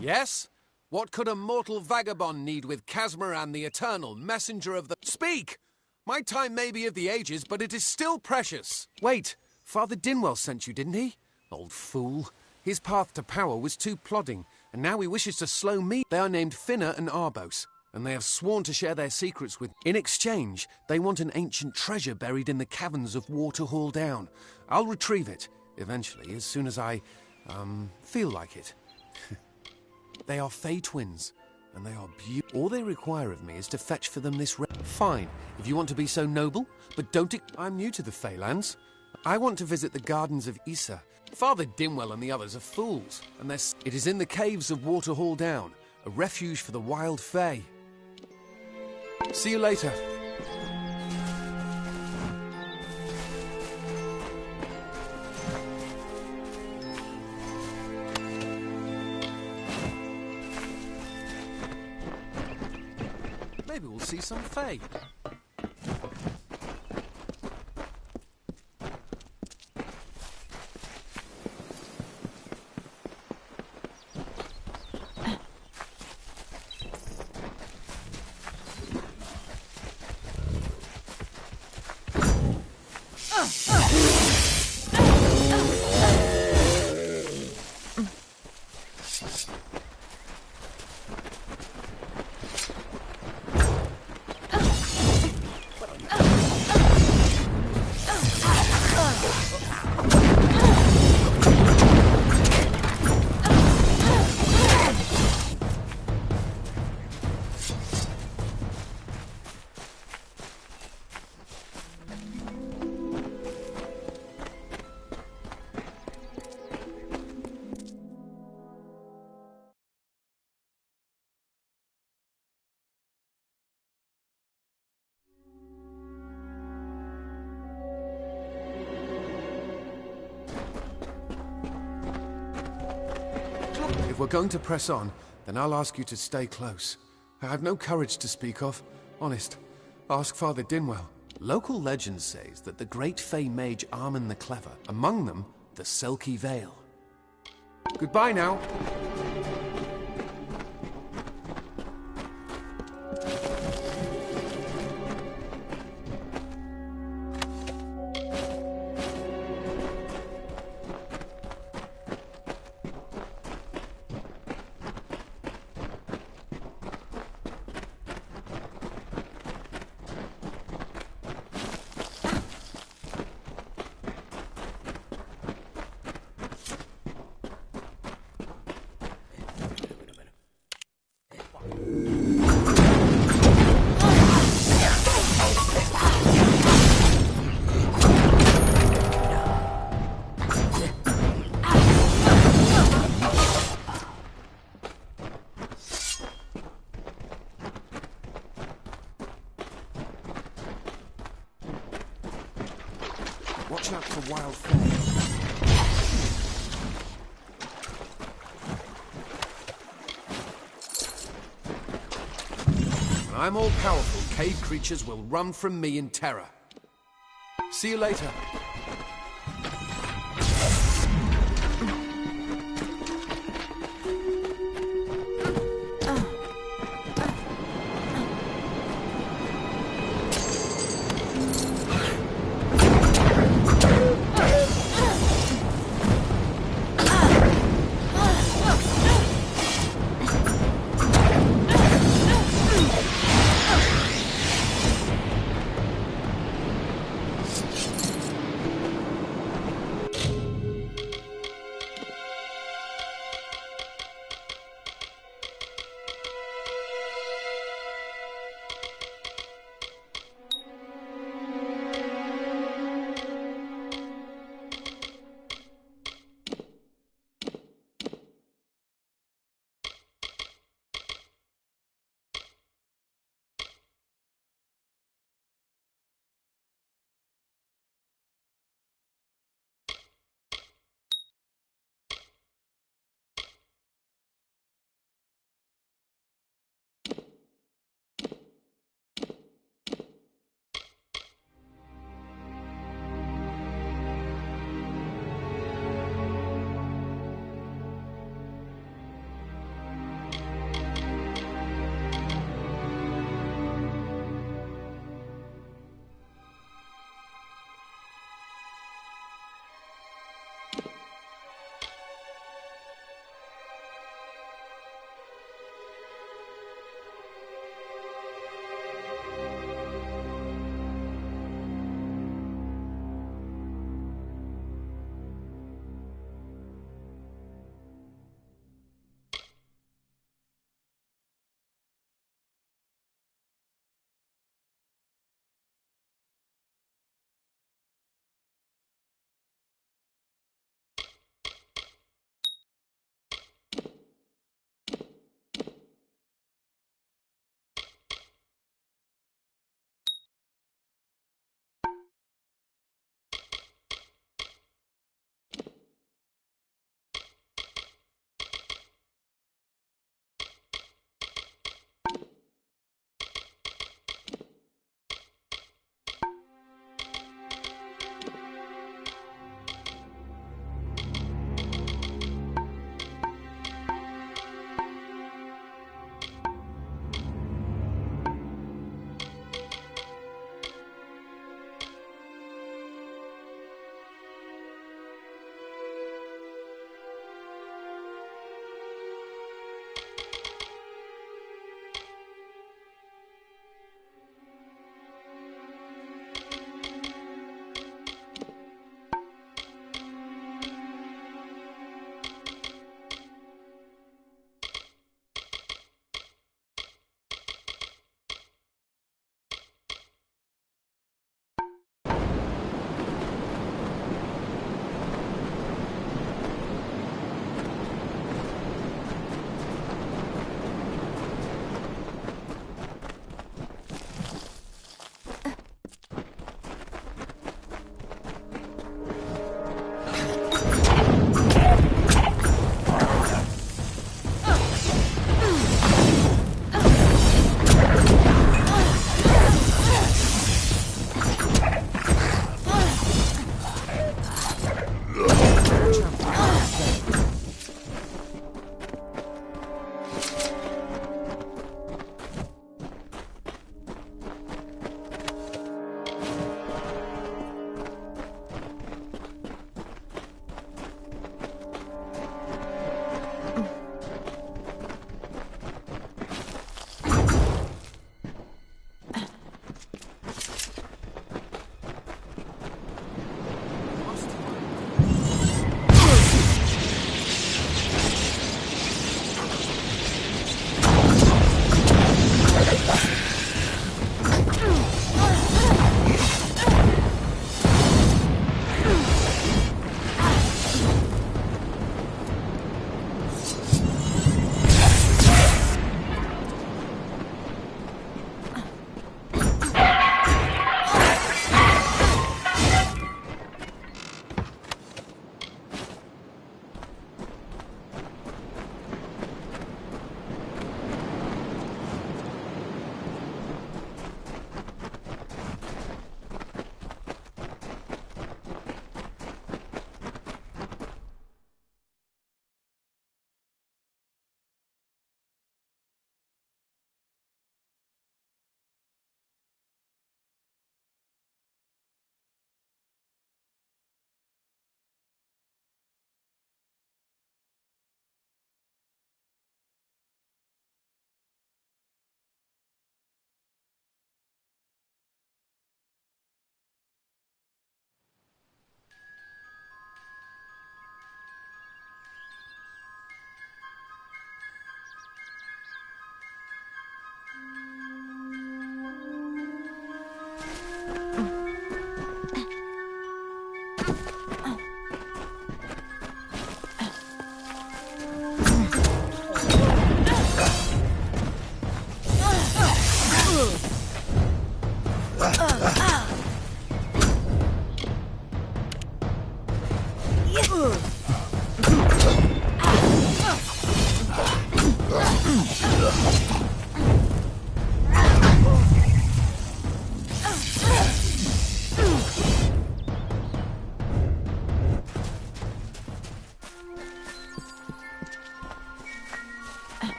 Yes? What could a mortal vagabond need with Casmaran the Eternal, messenger of the... Speak! My time may be of the ages, but it is still precious. Wait, Father Dinwell sent you, didn't he? Old fool. His path to power was too plodding, and now he wishes to slow me. They are named Finna and Arbos, and they have sworn to share their secrets with... In exchange, they want an ancient treasure buried in the caverns of Waterhall Down. I'll retrieve it, eventually, as soon as I, feel like it. They are Fey twins, and they are beautiful. All they require of me is to fetch for them this Fine, if you want to be so noble, but don't... I'm new to the Feylands. I want to visit the gardens of Issa. Father Dinwell and the others are fools, and it is in the caves of Waterhall Down, a refuge for the wild Fey. See you later. Maybe we'll see some Fey. If we're going to press on, then I'll ask you to stay close. I have no courage to speak of. Honest. Ask Father Dinwell. Local legend says that the great Fey mage Armen the Clever, among them, the Selkie Vale. Goodbye now. Watch out for wild Fey. When I'm all powerful, cave creatures will run from me in terror. See you later.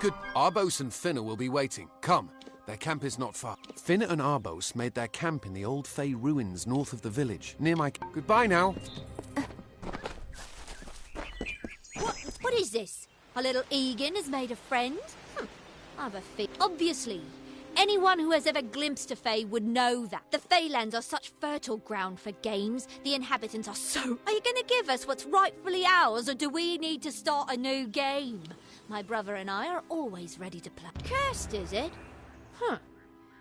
Good. Arbos and Finna will be waiting. Come. Their camp is not far. Finna and Arbos made their camp in the old Fey ruins north of the village, near my... Goodbye now. What is this? Our little Egan has made a friend? I've a feeling. Obviously, anyone who has ever glimpsed a Fey would know that. The Feylands are such fertile ground for games. The inhabitants are so... Are you going to give us what's rightfully ours, or do we need to start a new game? My brother and I are always ready to play. Cursed, is it?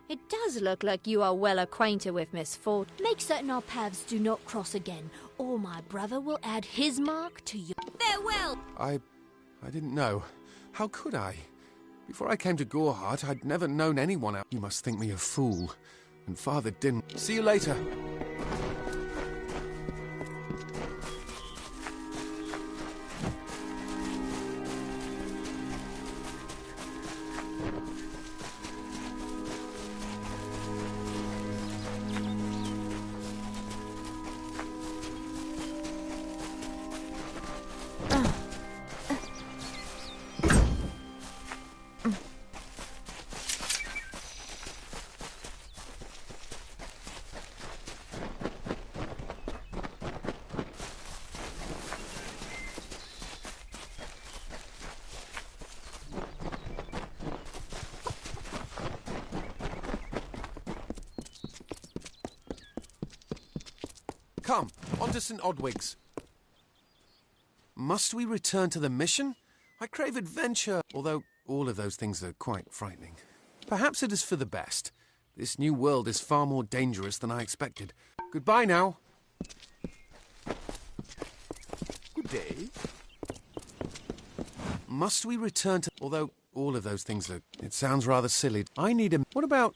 It does look like you are well acquainted with Miss Ford. Make certain our paths do not cross again, or my brother will add his mark to you. Farewell! I didn't know. How could I? Before I came to Gorhart, I'd never known anyone else. You must think me a fool. And Father didn't. See you later. Come, on to St. Odwig's. Must we return to the mission? I crave adventure, although all of those things are quite frightening. Perhaps it is for the best. This new world is far more dangerous than I expected. Goodbye now. Good day. Must we return to... Although all of those things are... It sounds rather silly. I need a... What about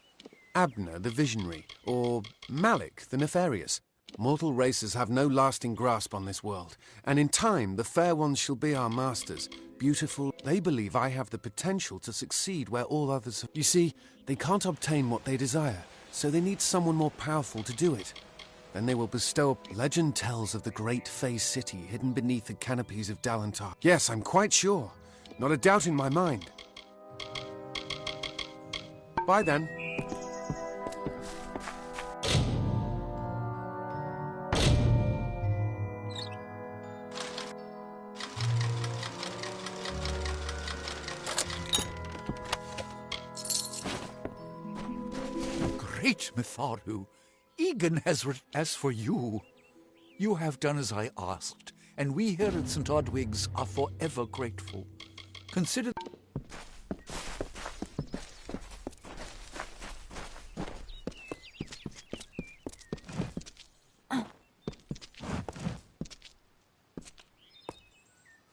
Abner the Visionary? Or Malik the Nefarious? Mortal races have no lasting grasp on this world, and in time the fair ones shall be our masters. Beautiful, they believe I have the potential to succeed where all others have. You see, they can't obtain what they desire, so they need someone more powerful to do it. Then they will bestow... Legend tells of the great Fey city hidden beneath the canopies of Dalantar. Yes, I'm quite sure. Not a doubt in my mind. Bye then. Great Mitharu, Egan has as for you, you have done as I asked, and we here at St. Odwig's are forever grateful. Consider...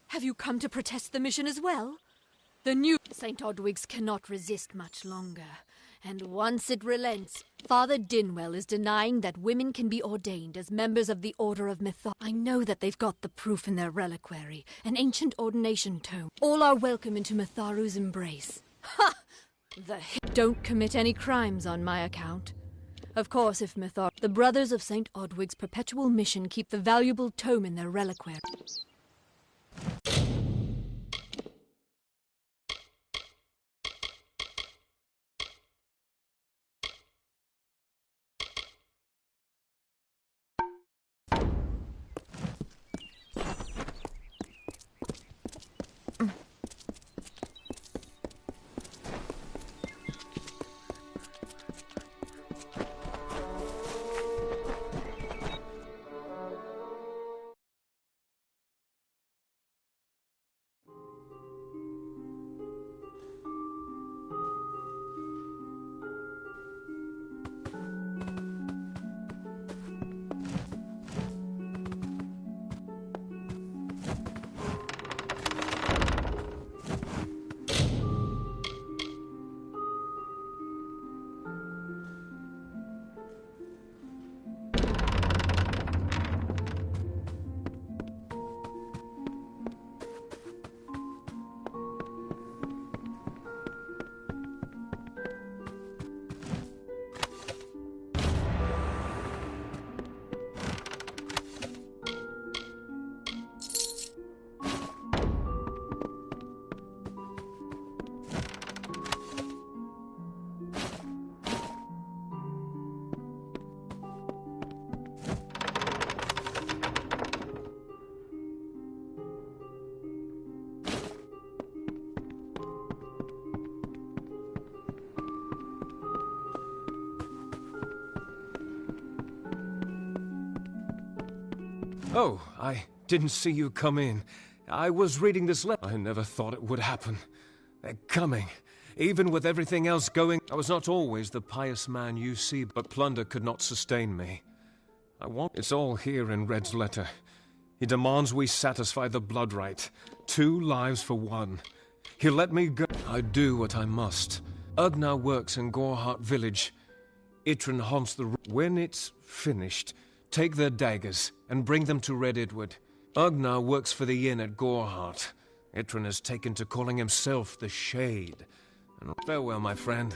Have you come to protest the mission as well? The new St. Odwig's cannot resist much longer. And once it relents, Father Dinwell is denying that women can be ordained as members of the Order of Mitharu. I know that they've got the proof in their reliquary, an ancient ordination tome. All are welcome into Mitharu's embrace. Ha! Don't commit any crimes on my account. Of course, if Mitharu... The Brothers of St. Odwig's perpetual mission keep the valuable tome in their reliquary. Oh, I didn't see you come in. I was reading this letter. I never thought it would happen. They're coming. Even with everything else going, I was not always the pious man you see, but plunder could not sustain me. It's all here in Red's letter. He demands we satisfy the blood rite. 2 lives for 1. He'll let me go. I do what I must. Ugnar works in Gorhart village. Ittrin haunts the... When it's finished, take their daggers and bring them to Red Edward. Ugnar works for the inn at Gorhart. Ittrin has taken to calling himself the Shade. And farewell, my friend.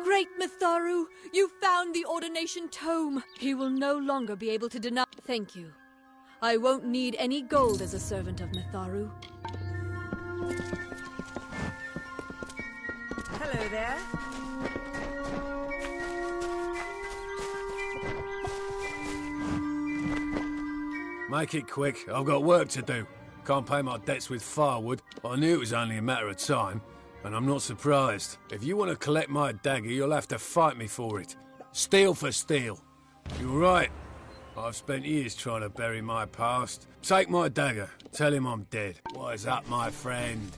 Great Mitharu, you found the ordination tome. He will no longer be able to deny... Thank you. I won't need any gold as a servant of Mitharu. Hello there. Make it quick. I've got work to do. Can't pay my debts with firewood. I knew it was only a matter of time, and I'm not surprised. If you want to collect my dagger, you'll have to fight me for it. Steel for steel. You're right. I've spent years trying to bury my past. Take my dagger. Tell him I'm dead. Wise up, my friend.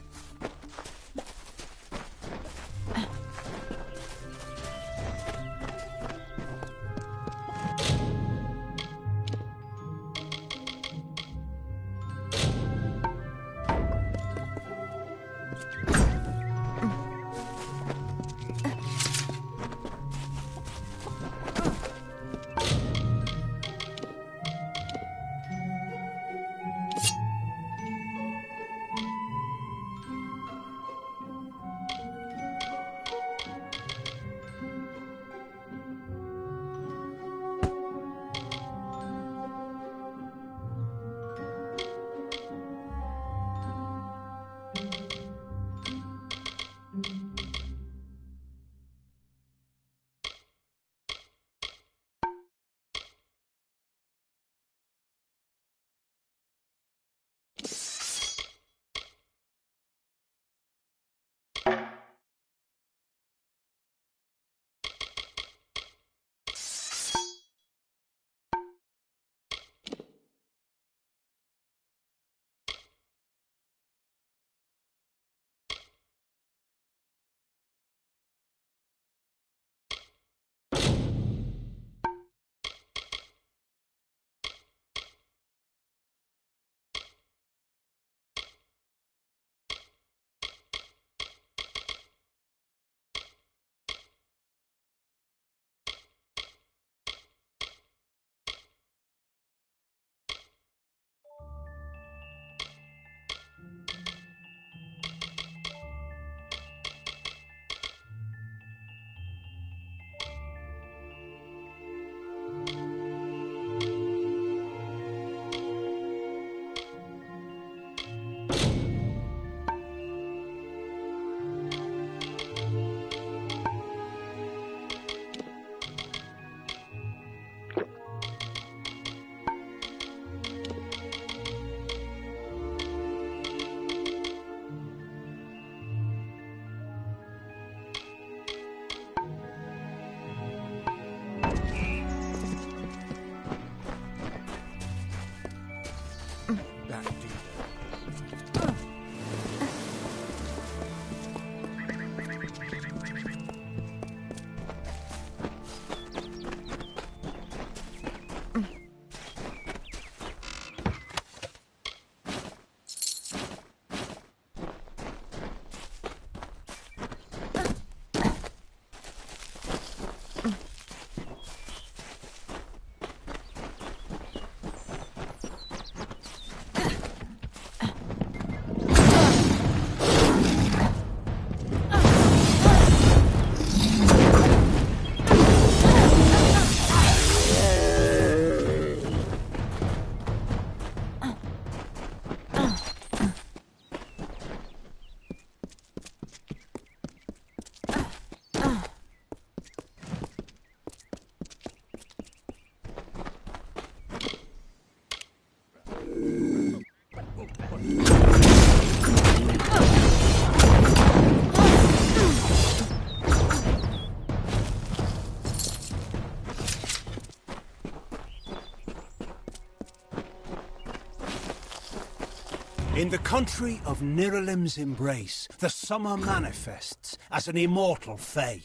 In the country of Niralim's Embrace, the summer manifests as an immortal fae.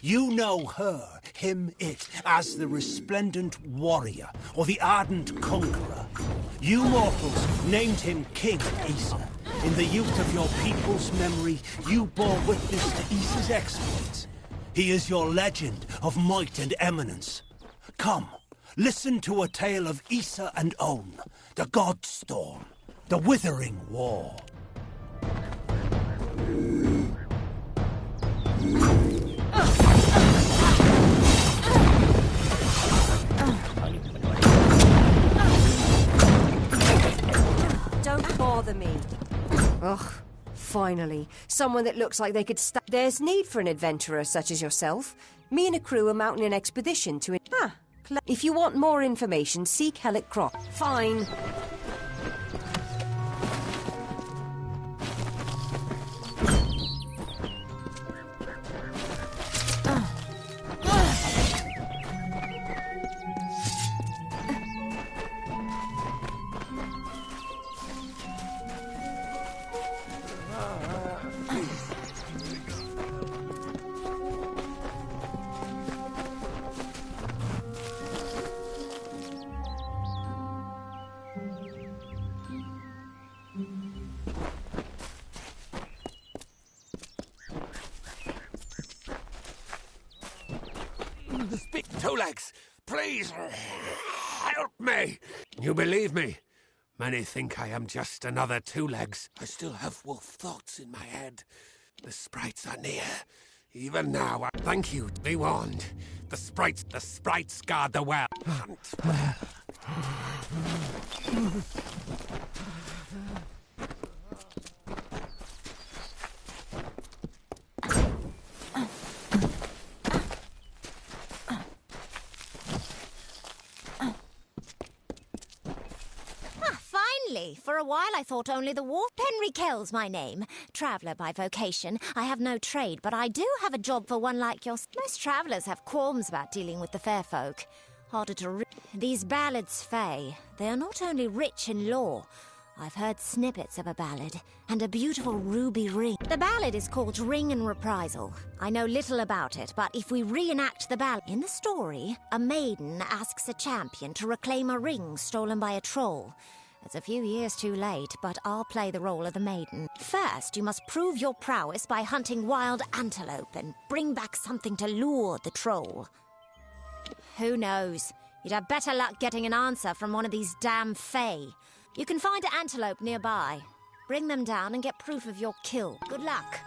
You know her, him, it, as the resplendent warrior, or the ardent conqueror. You mortals named him King Issa. In the youth of your people's memory, you bore witness to Issa's exploits. He is your legend of might and eminence. Come, listen to a tale of Issa and On, the Godstorm, the Withering War. Don't bother me. Ugh, finally. Someone that looks like they could There's need for an adventurer such as yourself. Me and a crew are mounting an expedition to... If you want more information, seek Hellick Croft. Fine. Two Legs, please help me. You believe me? Many think I am just another Two Legs. I still have wolf thoughts in my head. The sprites are near. Even now, thank you. Be warned. The sprites guard the well. Hunt. For a while I thought only the war... Henry Kell's my name. Traveller by vocation. I have no trade, but I do have a job for one like yours. Most travellers have qualms about dealing with the fair folk. Harder to These ballads, Fae, they are not only rich in lore. I've heard snippets of a ballad, and a beautiful ruby ring. The ballad is called Ring and Reprisal. I know little about it, but if we reenact the ballad... In the story, a maiden asks a champion to reclaim a ring stolen by a troll. It's a few years too late, but I'll play the role of the maiden. First, you must prove your prowess by hunting wild antelope and bring back something to lure the troll. Who knows? You'd have better luck getting an answer from one of these damn fae. You can find an antelope nearby. Bring them down and get proof of your kill. Good luck.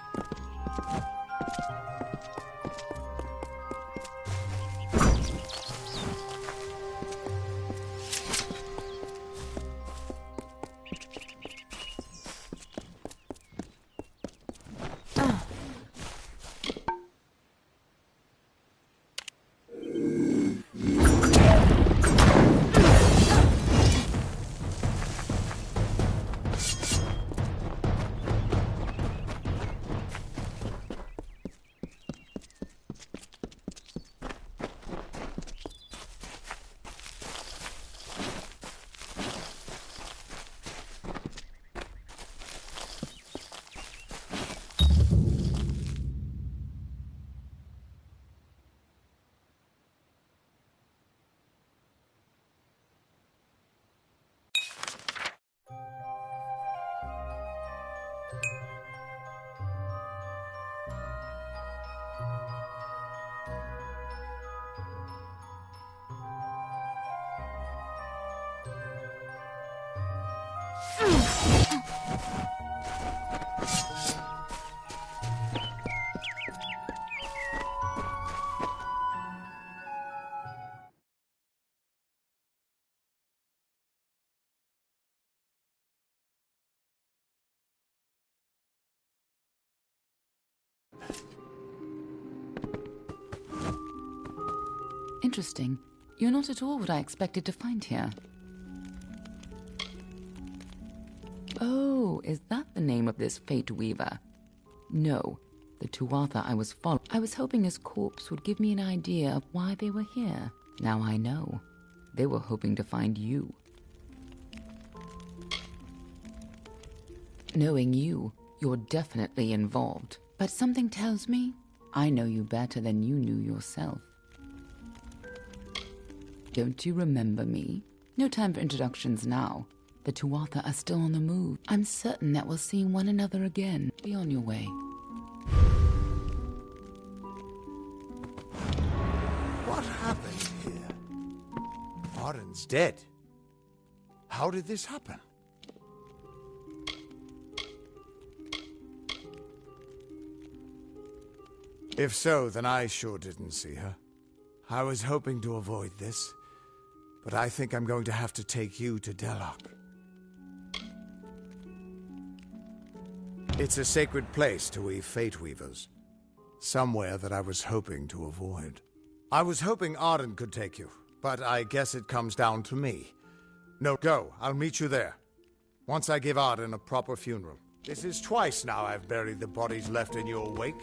Interesting. You're not at all what I expected to find here. Oh, is that the name of this Fate Weaver? No, the Tuatha I was following. I was hoping his corpse would give me an idea of why they were here. Now I know. They were hoping to find you. Knowing you, you're definitely involved. But something tells me I know you better than you knew yourself. Don't you remember me? No time for introductions now. The Tuatha are still on the move. I'm certain that we'll see one another again. Be on your way. What happened here? Arden's dead. How did this happen? If so, then I sure didn't see her. I was hoping to avoid this, but I think I'm going to have to take you to Delok. It's a sacred place to we Fate Weavers. Somewhere that I was hoping to avoid. I was hoping Arden could take you, but I guess it comes down to me. No, go. I'll meet you there. Once I give Arden a proper funeral. This is twice now I've buried the bodies left in your wake.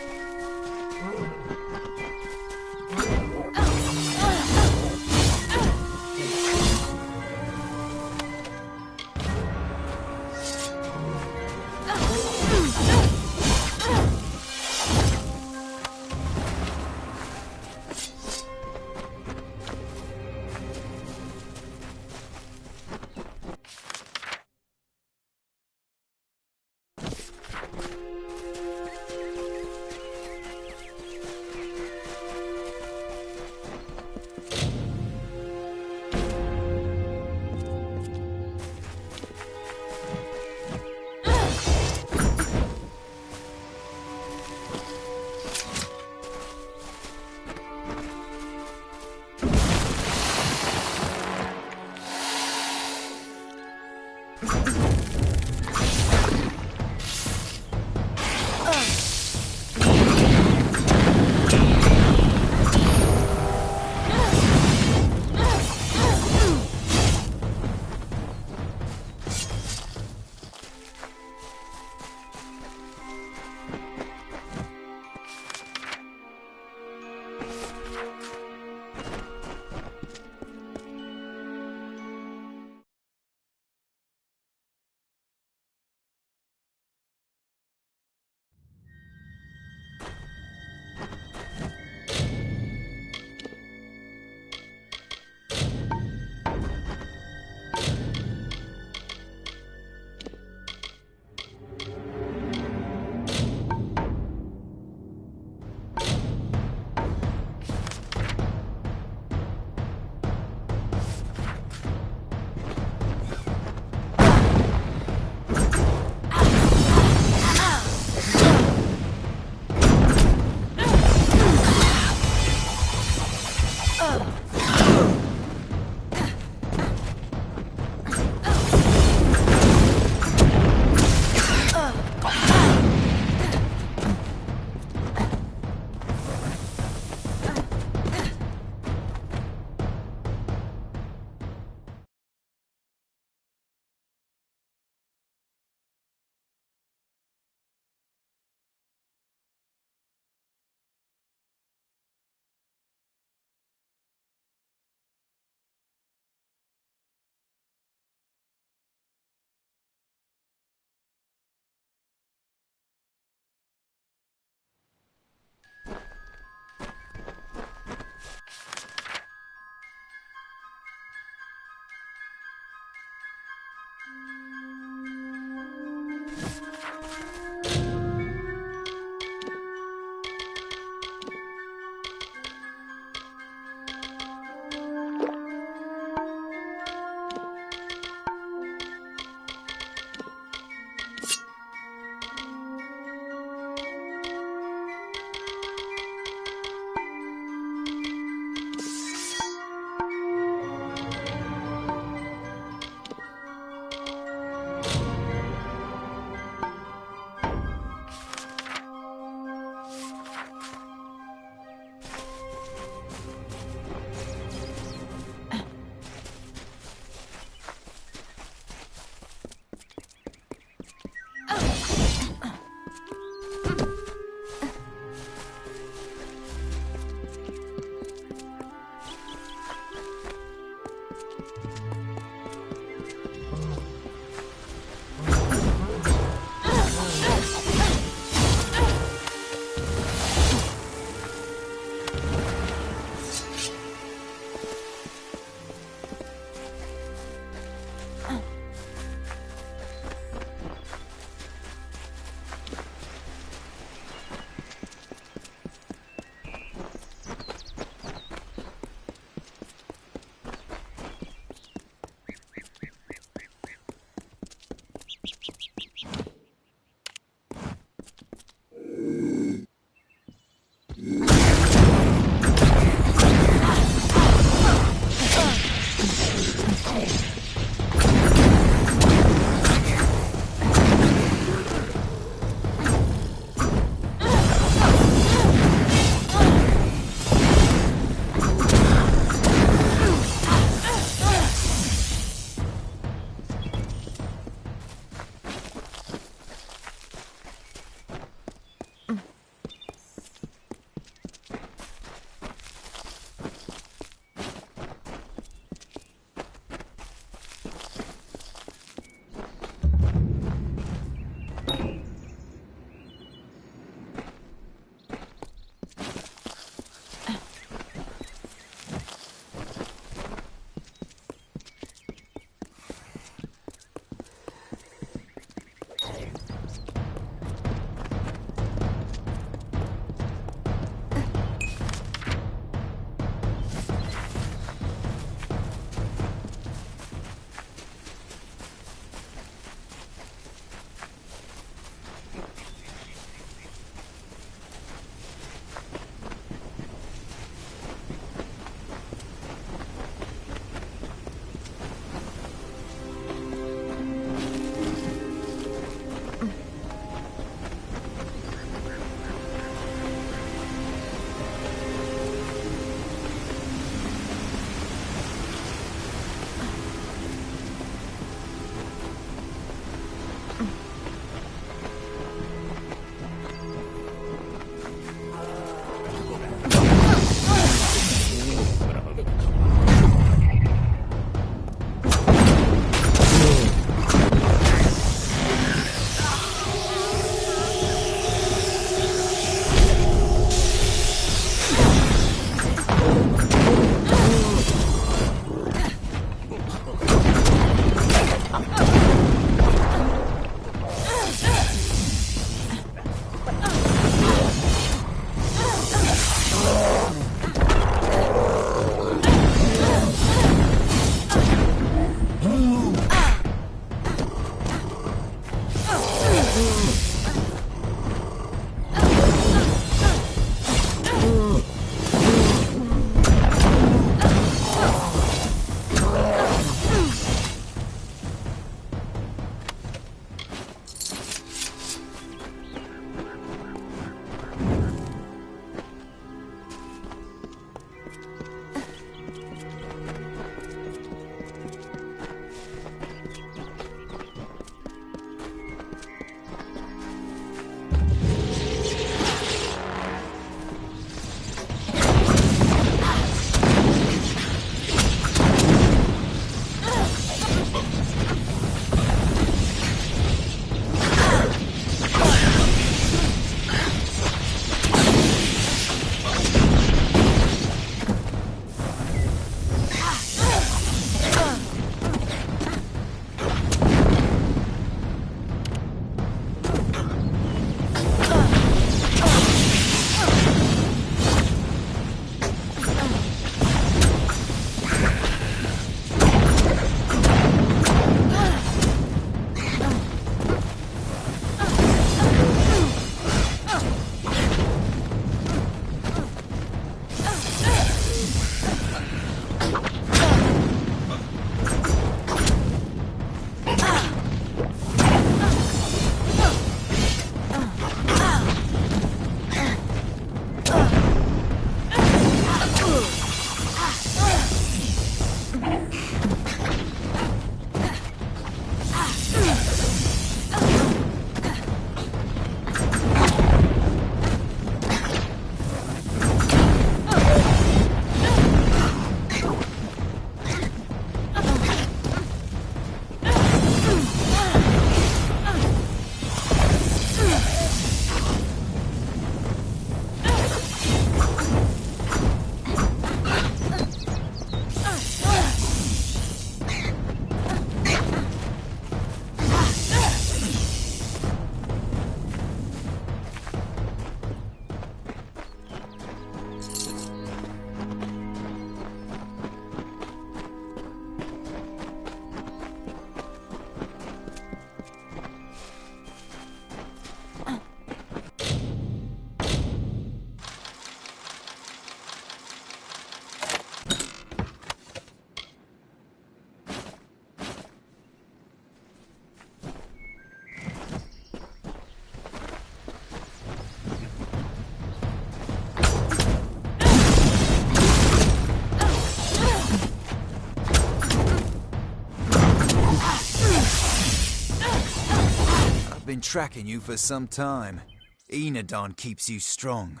tracking you for some time. Enodon keeps you strong,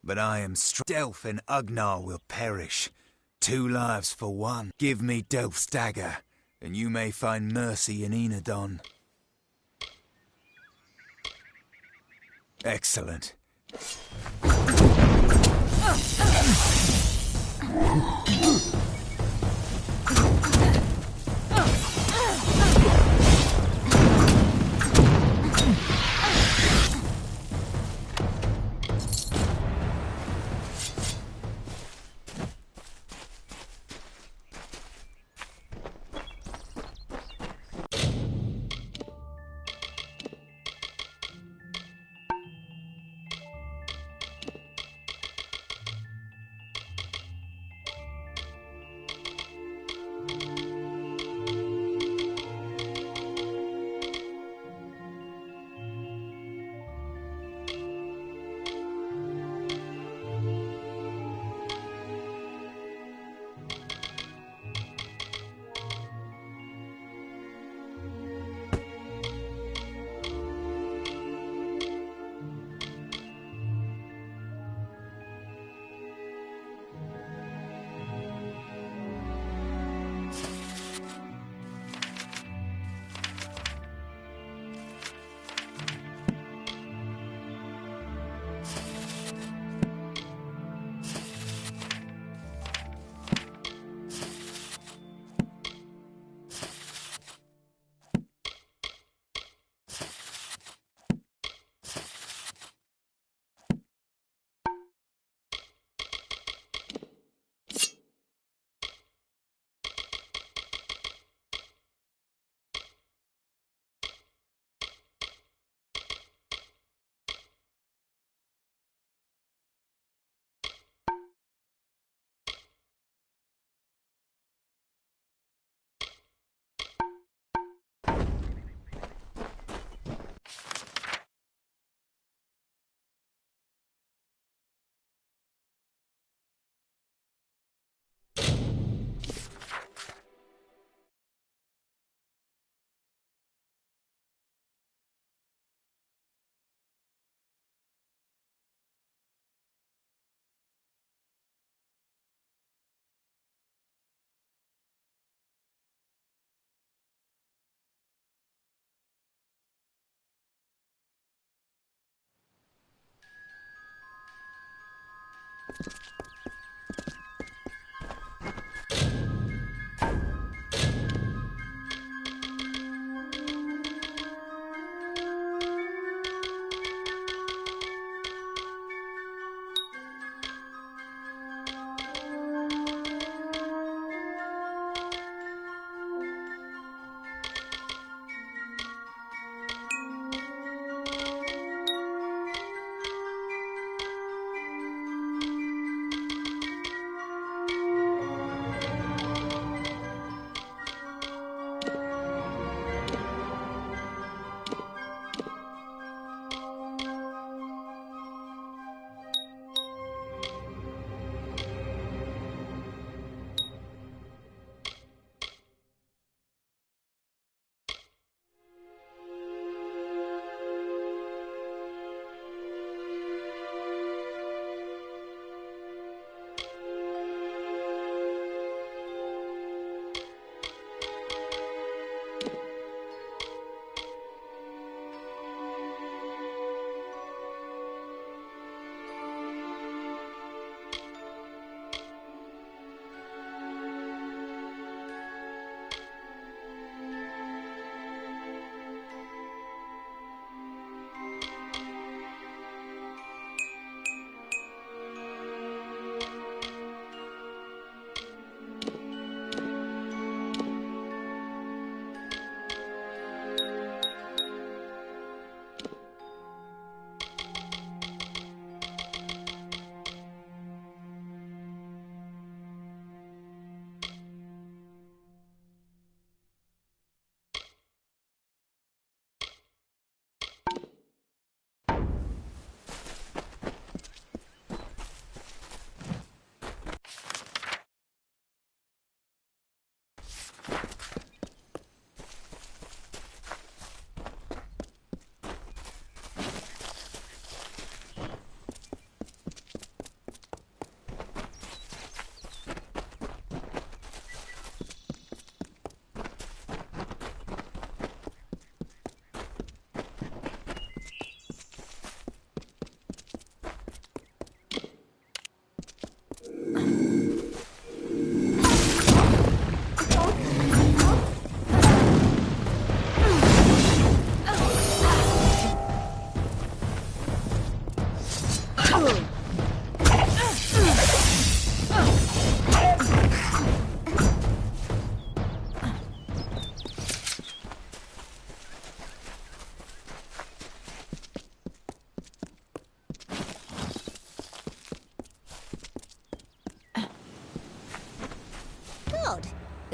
but I am strong. Delph and Ugnar will perish. 2 lives for 1. Give me Delph's dagger, and you may find mercy in Enodon. Excellent.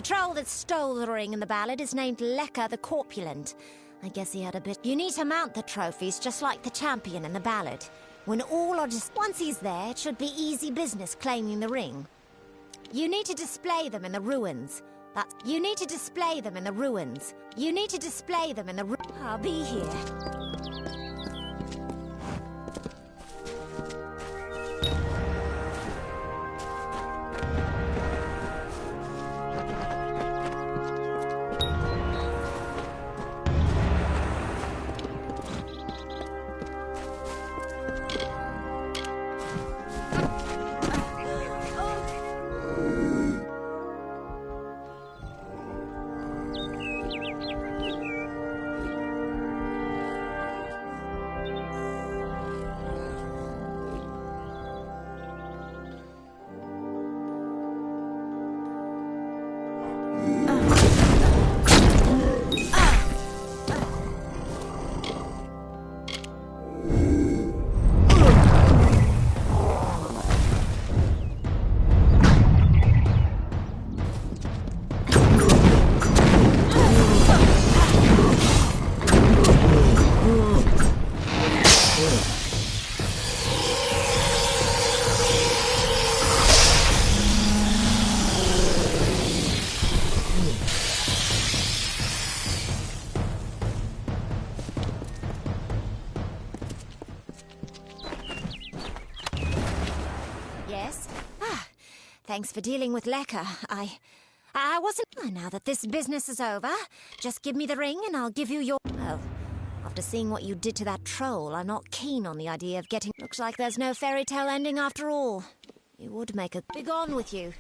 troll that stole the ring in the ballad is named Lekka the Corpulent. I guess he had a bit... You need to mount the trophies just like the champion in the ballad. When all are just... Once he's there, it should be easy business claiming the ring. You need to display them in the ruins. You need to display them in the ruins. You need to display them in the I'll be here. Thanks for dealing with Lekka. I wasn't... Now that this business is over, just give me the ring and I'll give you your... Well, after seeing what you did to that troll, I'm not keen on the idea of getting... Looks like there's no fairy tale ending after all. You would make a... Begone with you.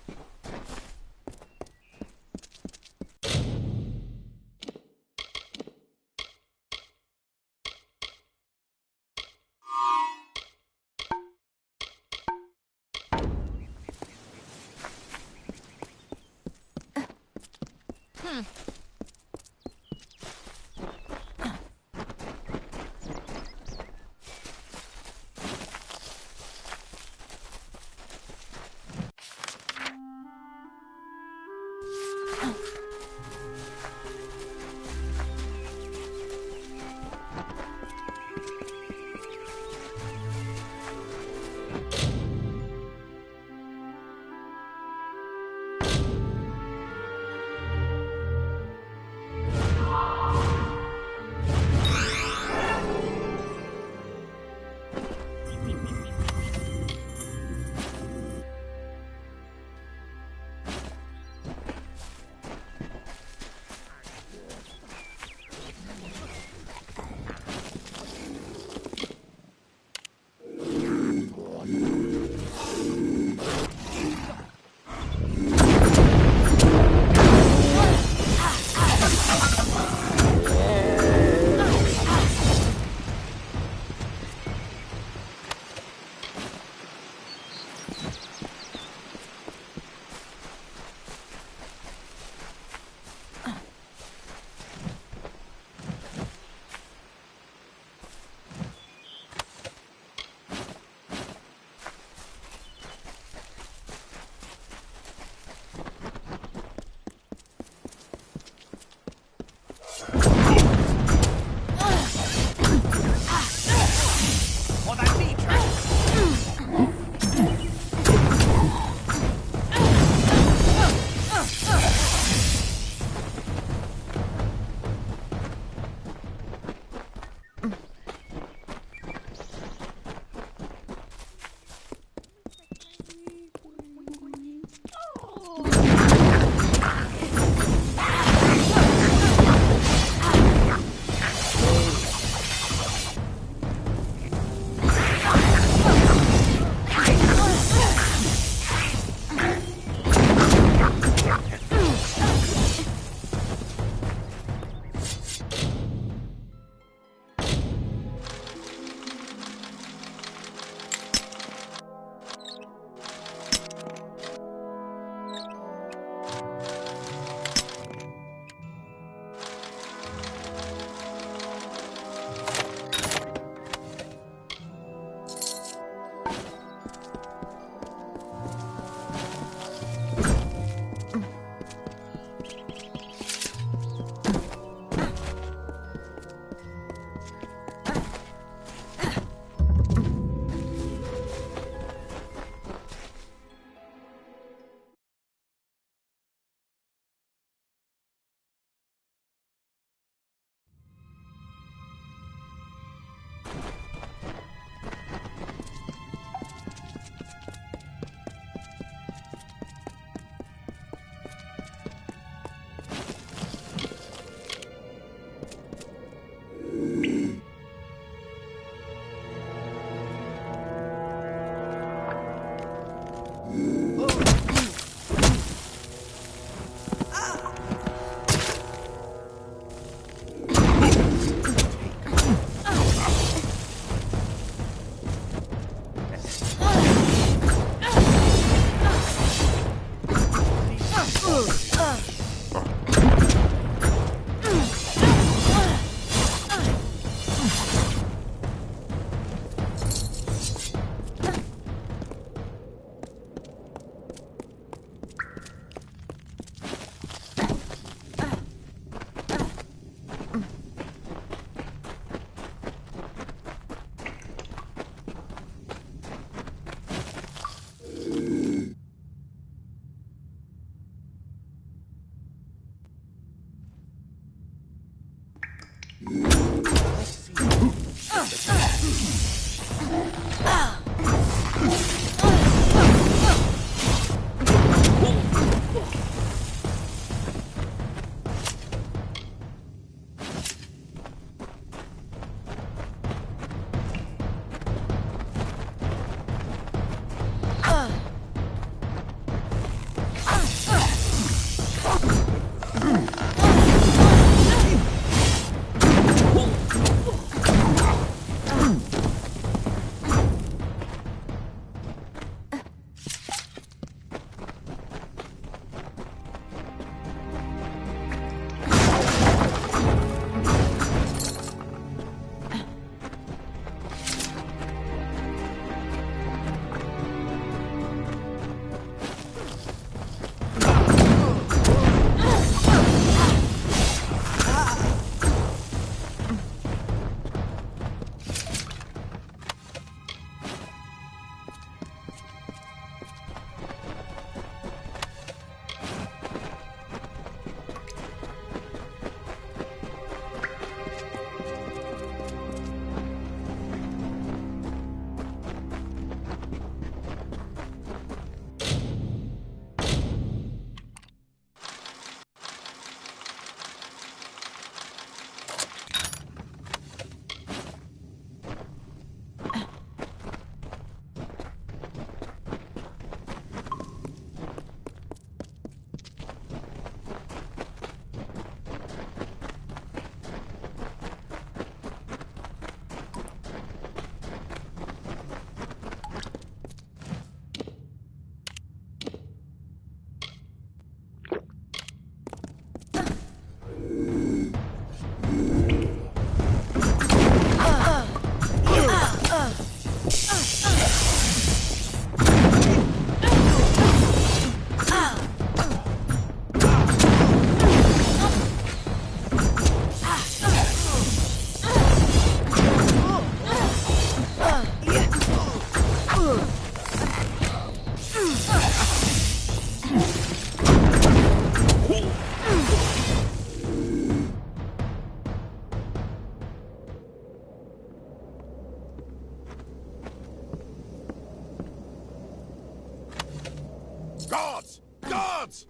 Guards! Guards!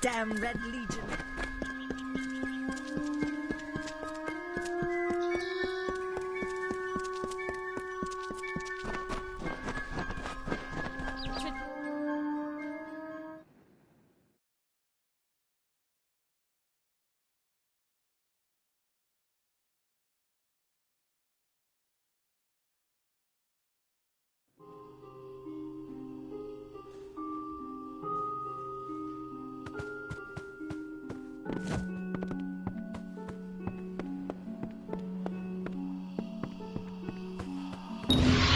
Damn Red Legion.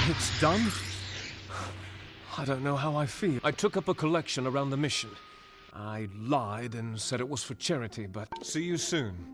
It's done? I don't know how I feel. I took up a collection around the mission. I lied and said it was for charity, but... See you soon.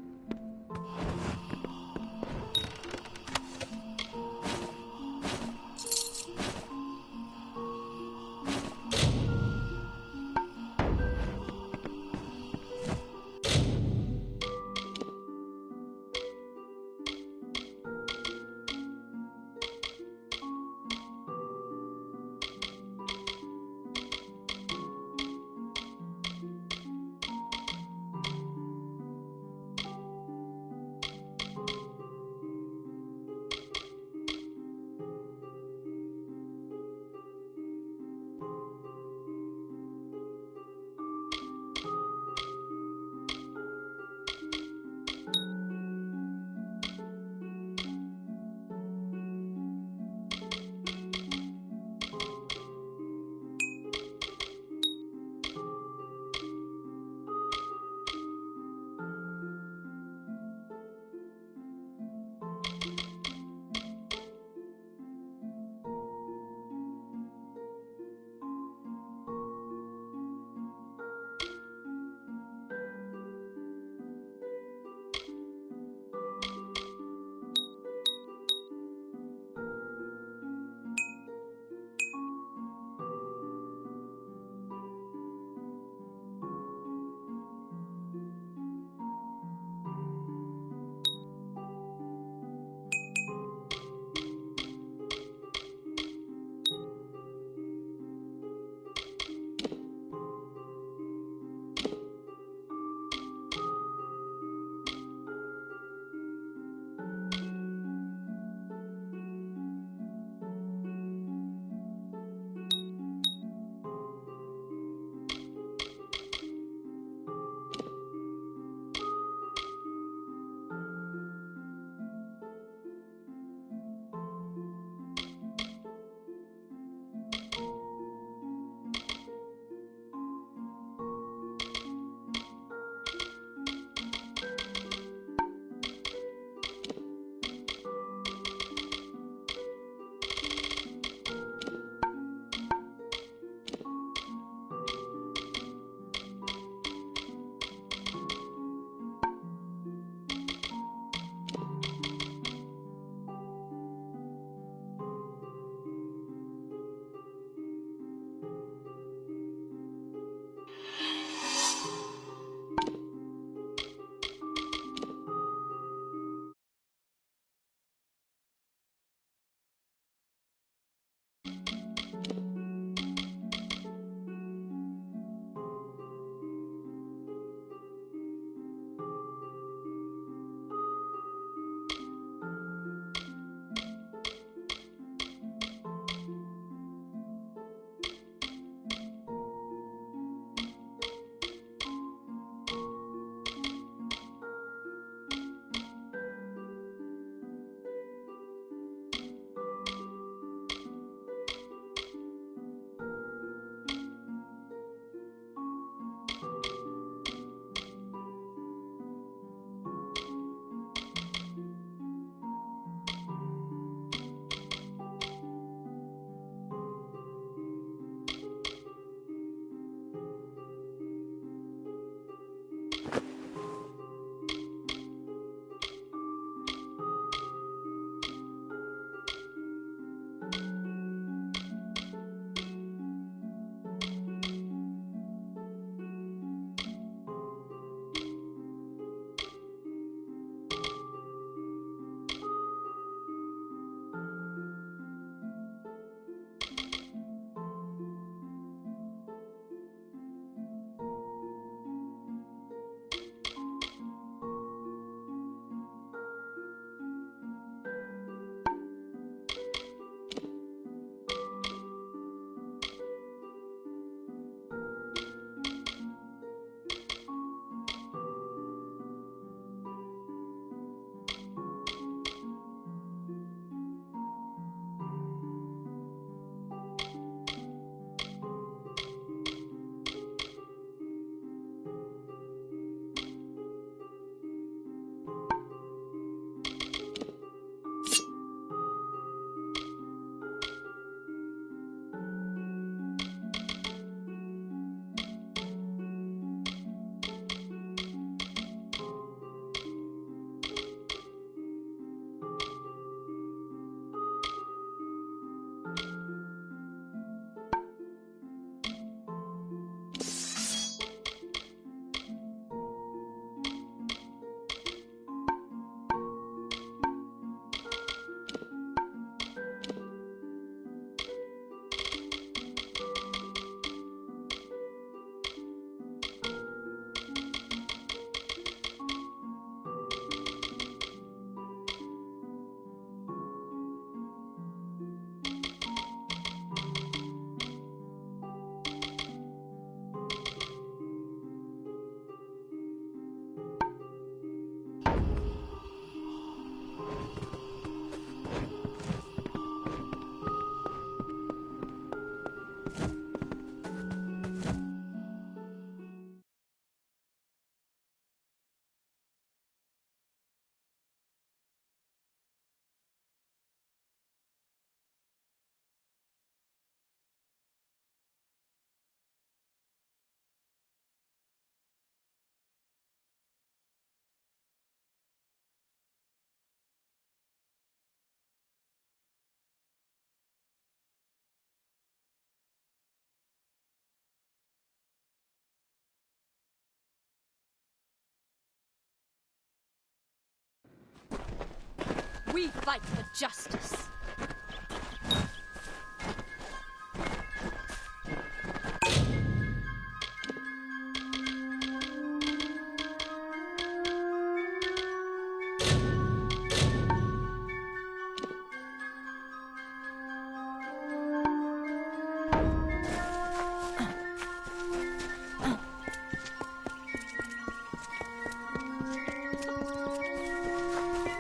We fight for justice.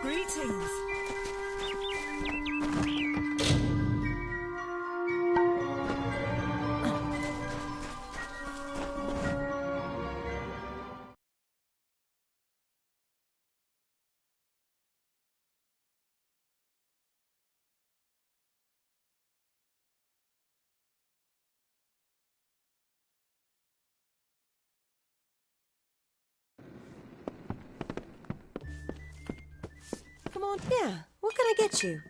Greetings. Come on. Yeah, what can I get you?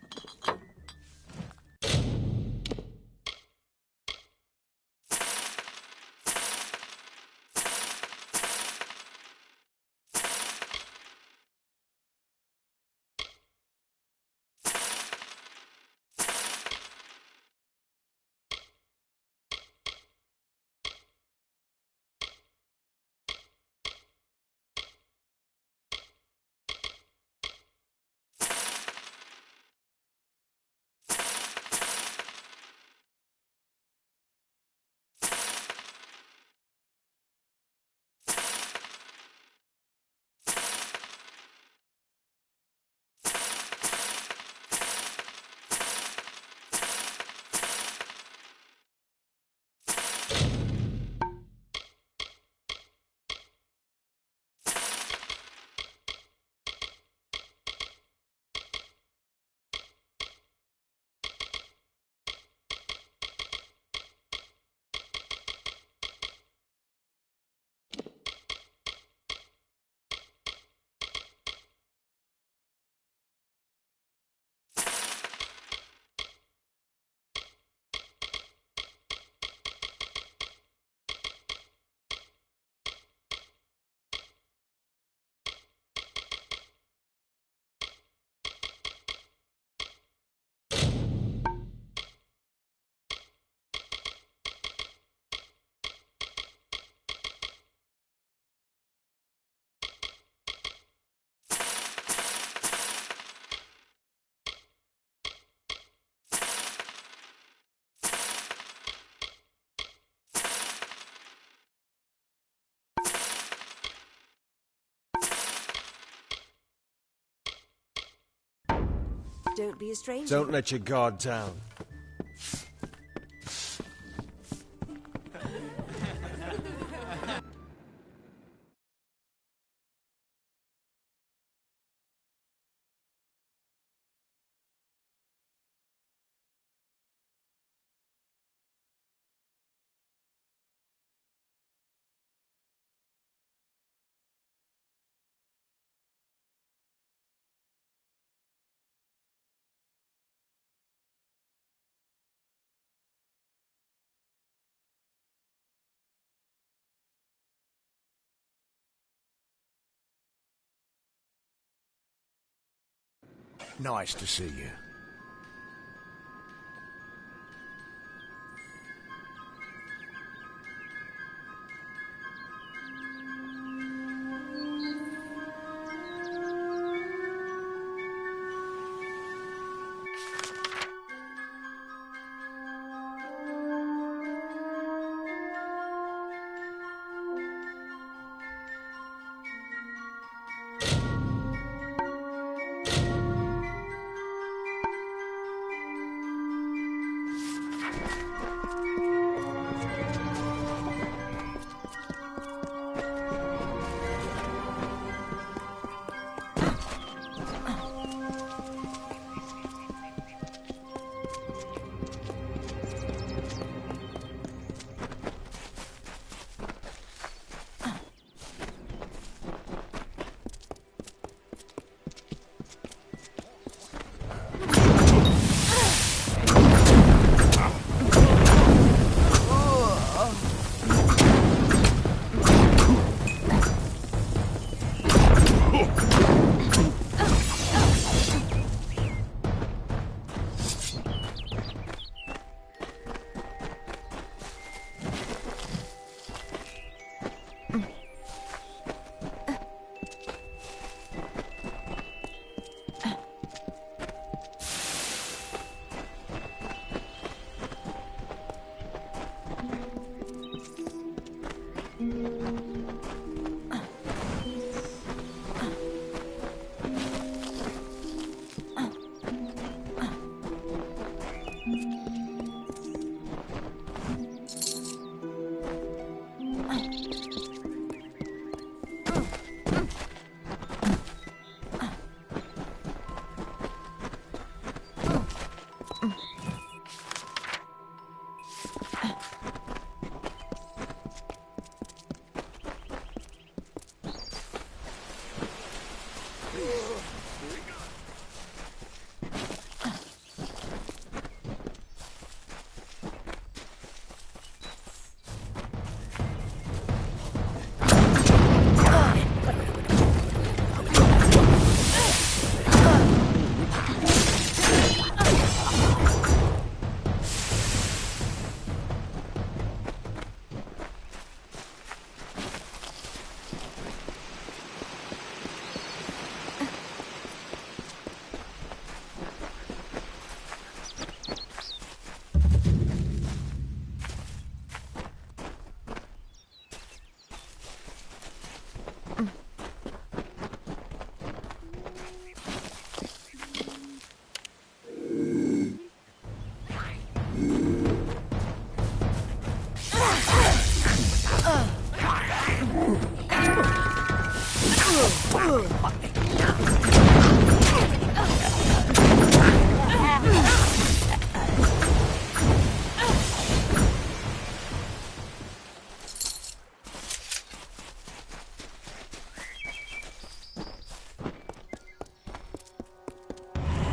Don't be a stranger. Don't let your guard down. Nice to see you.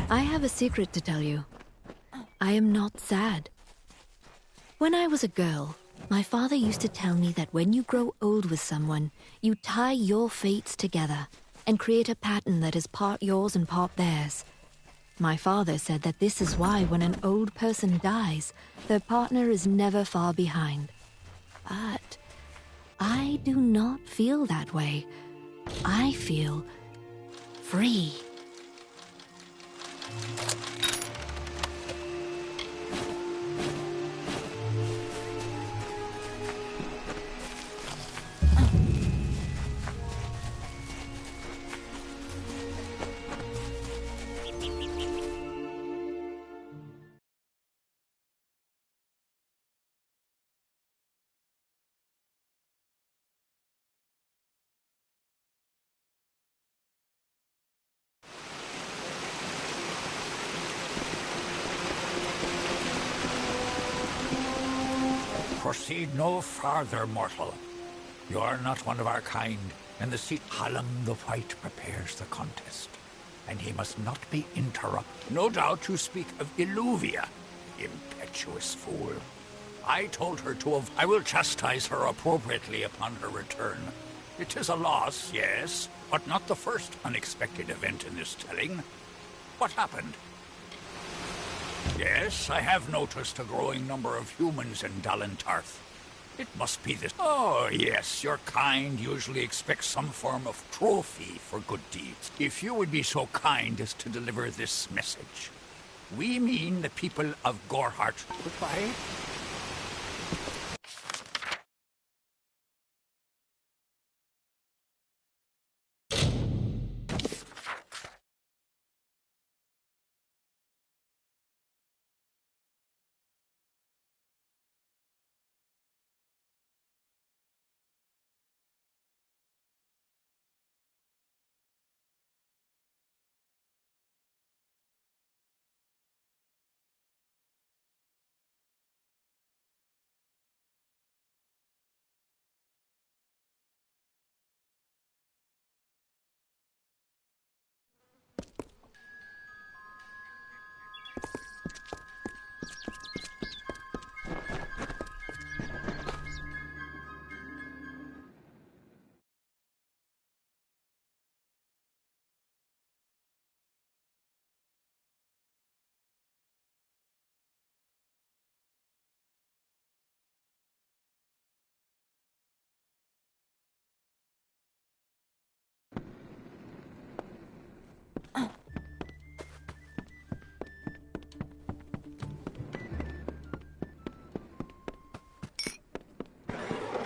I have a secret to tell you. I am not sad. When I was a girl, my father used to tell me that when you grow old with someone, you tie your fates together and create a pattern that is part yours and part theirs. My father said that this is why when an old person dies, their partner is never far behind. But I do not feel that way. I feel free. Proceed no farther, mortal. You are not one of our kind, and the seat Hallam the White prepares the contest, and he must not be interrupted. No doubt you speak of Illuvia, impetuous fool. I told her to I will chastise her appropriately upon her return. It is a loss, yes, but not the first unexpected event in this telling. What happened? Yes, I have noticed a growing number of humans in Dalentarth. It must be this. Oh, yes, your kind usually expects some form of trophy for good deeds. If you would be so kind as to deliver this message. We mean the people of Gorhart. Goodbye.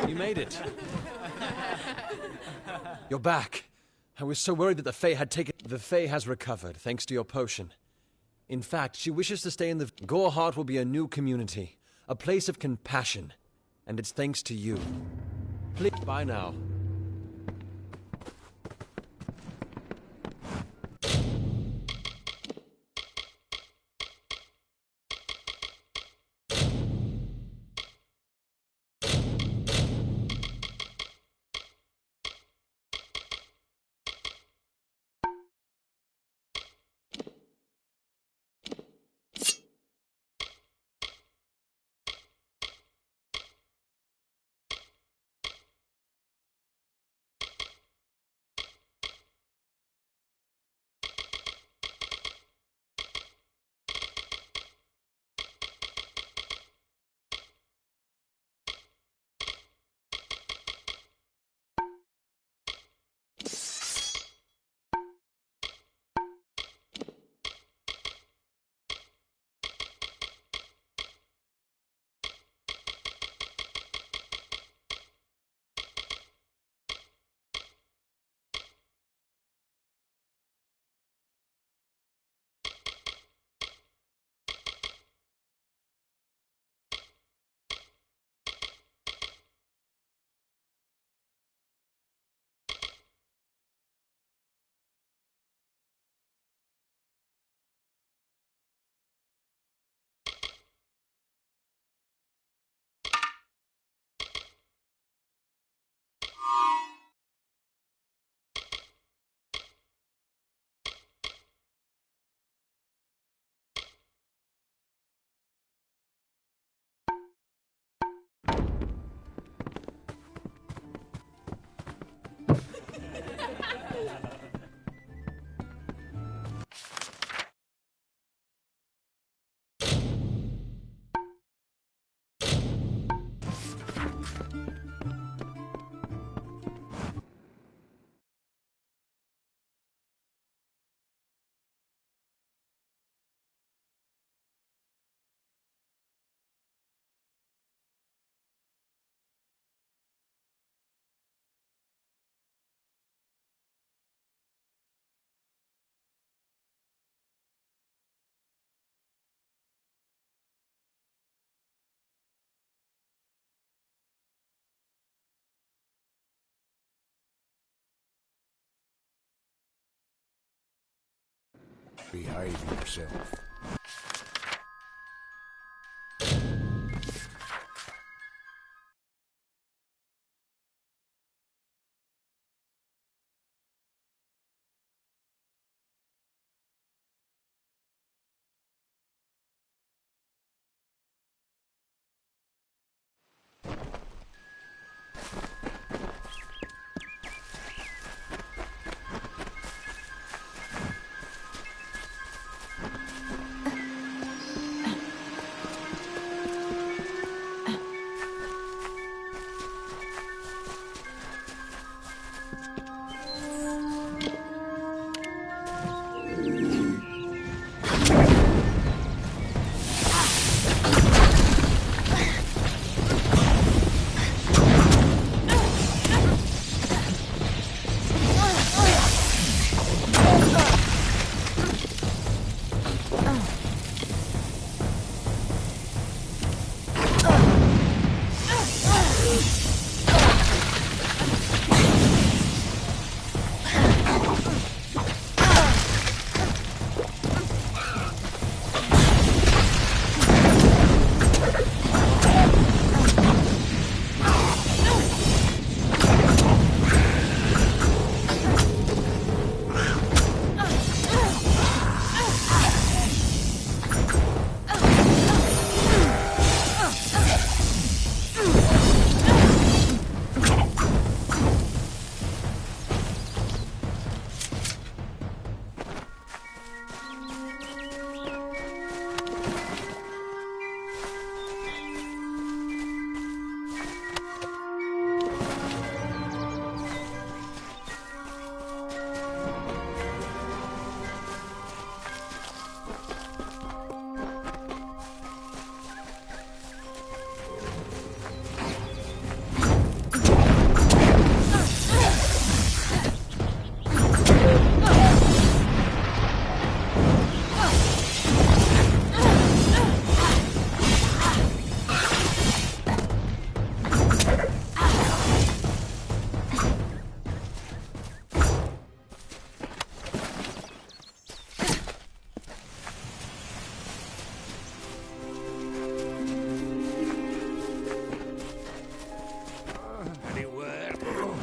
You made it. You're back. I was so worried that the Fae had taken... The Fae has recovered, thanks to your potion. In fact, she wishes to stay in the... Gorhart will be a new community, a place of compassion. And it's thanks to you. Please, bye now. Behave yourself.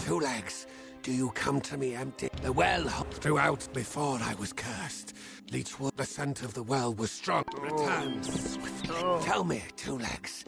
Two Legs, do you come to me empty? The well throughout before I was cursed. Leechwood, the scent of the well was strong. Return swiftly. Tell me, Two Legs.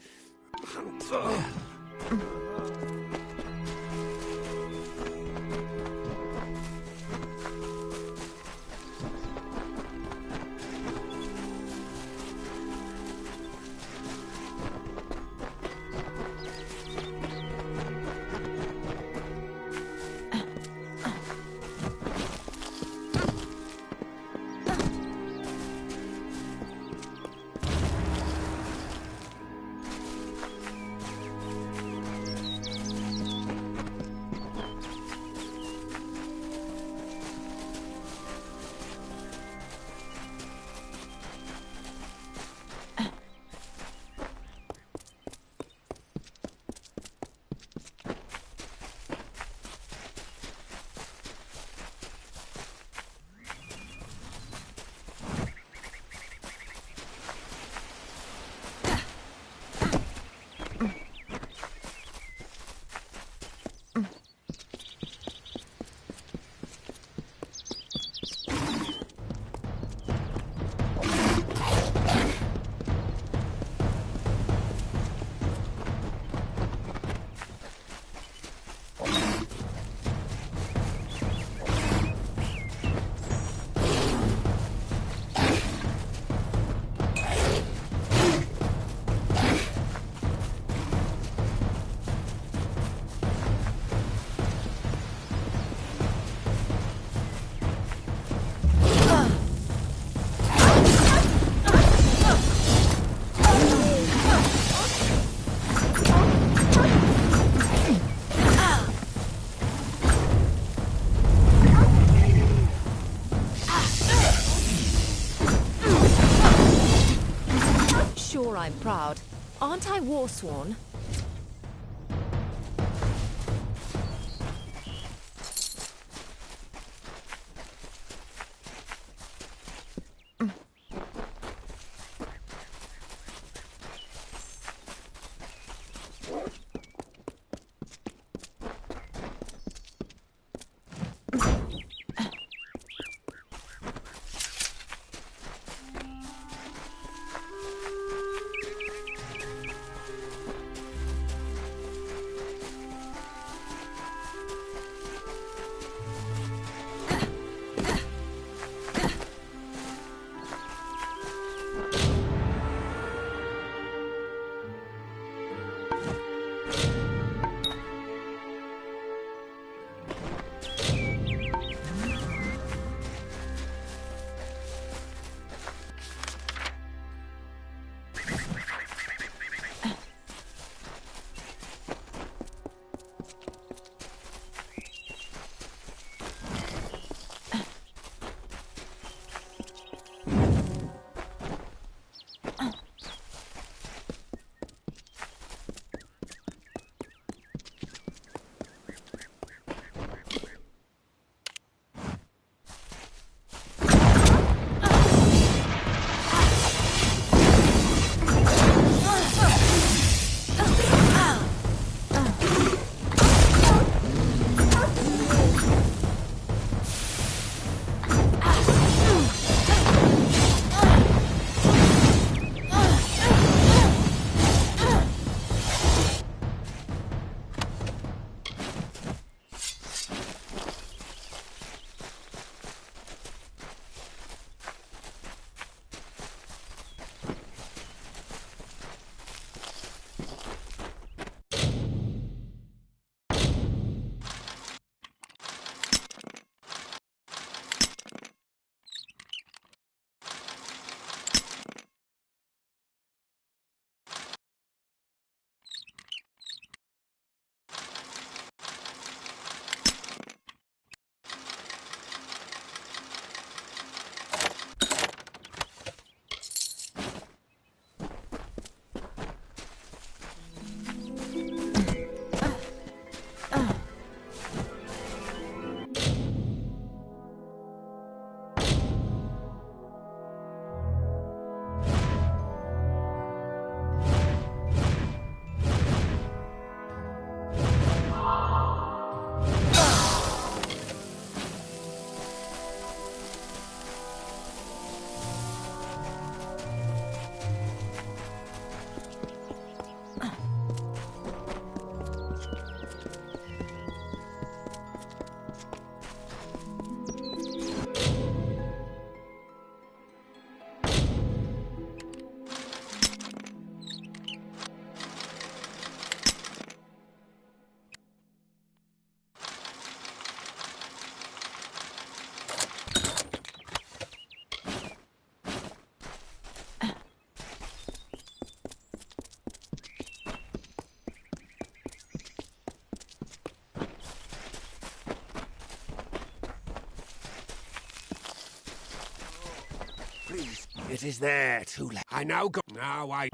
I'm proud. Aren't I Warsworn? trees. It is there, too late. I now go. Now I.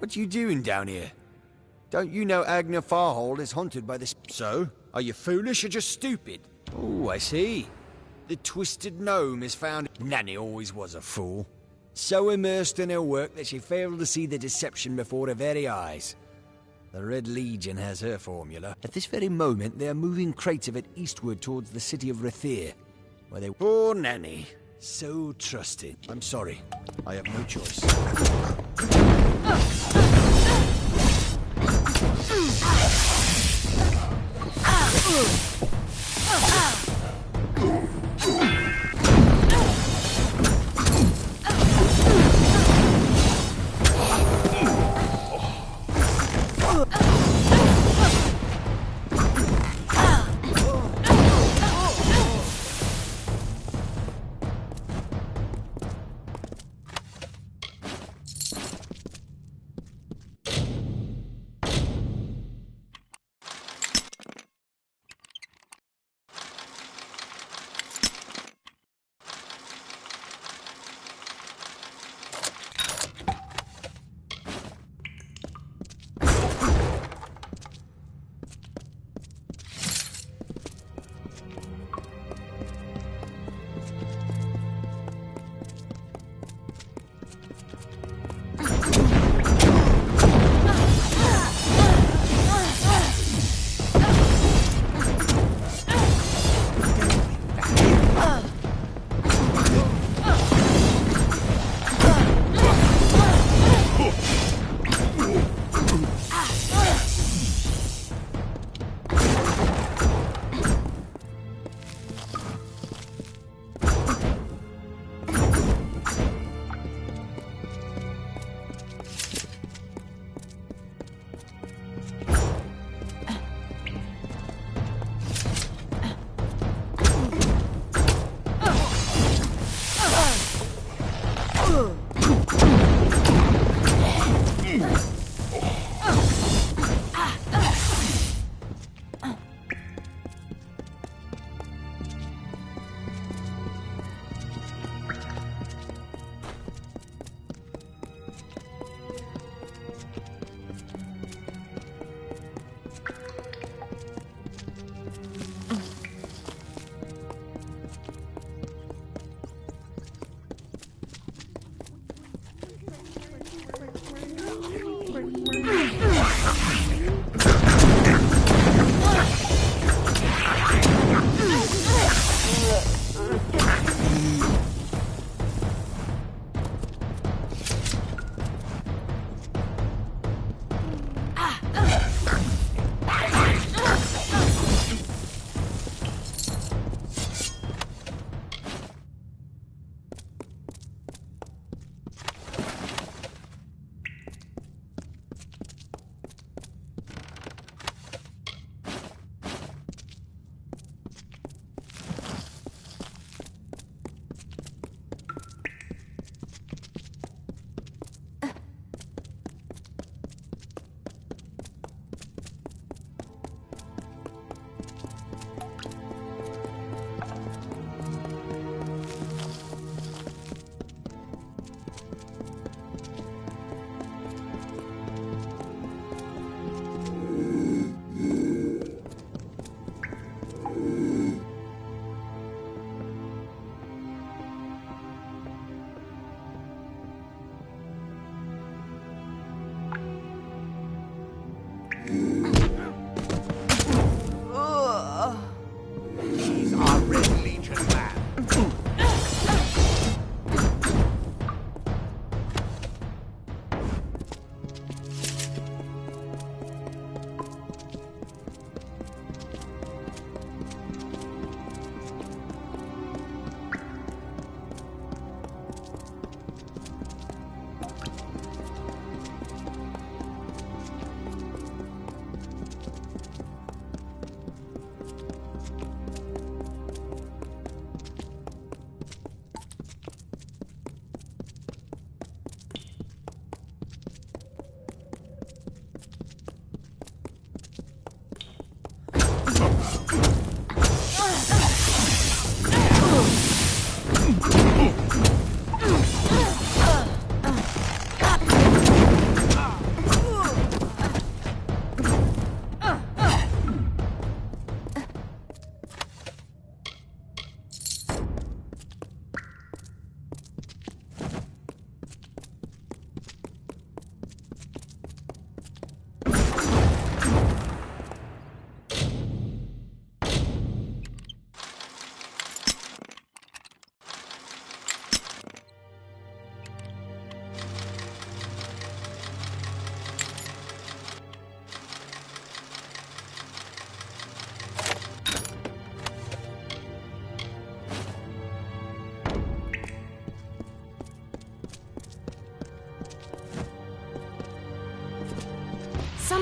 What you doing down here? Don't you know Agner Farhold is haunted by this? So? Are you foolish or just stupid? Oh, I see. The twisted gnome is found. Nanny always was a fool. So immersed in her work that she failed to see the deception before her very eyes. The Red Legion has her formula. At this very moment, they are moving crates of it eastward towards the city of Rathir, where they... Poor Nanny. So trusting. I'm sorry. I have no choice.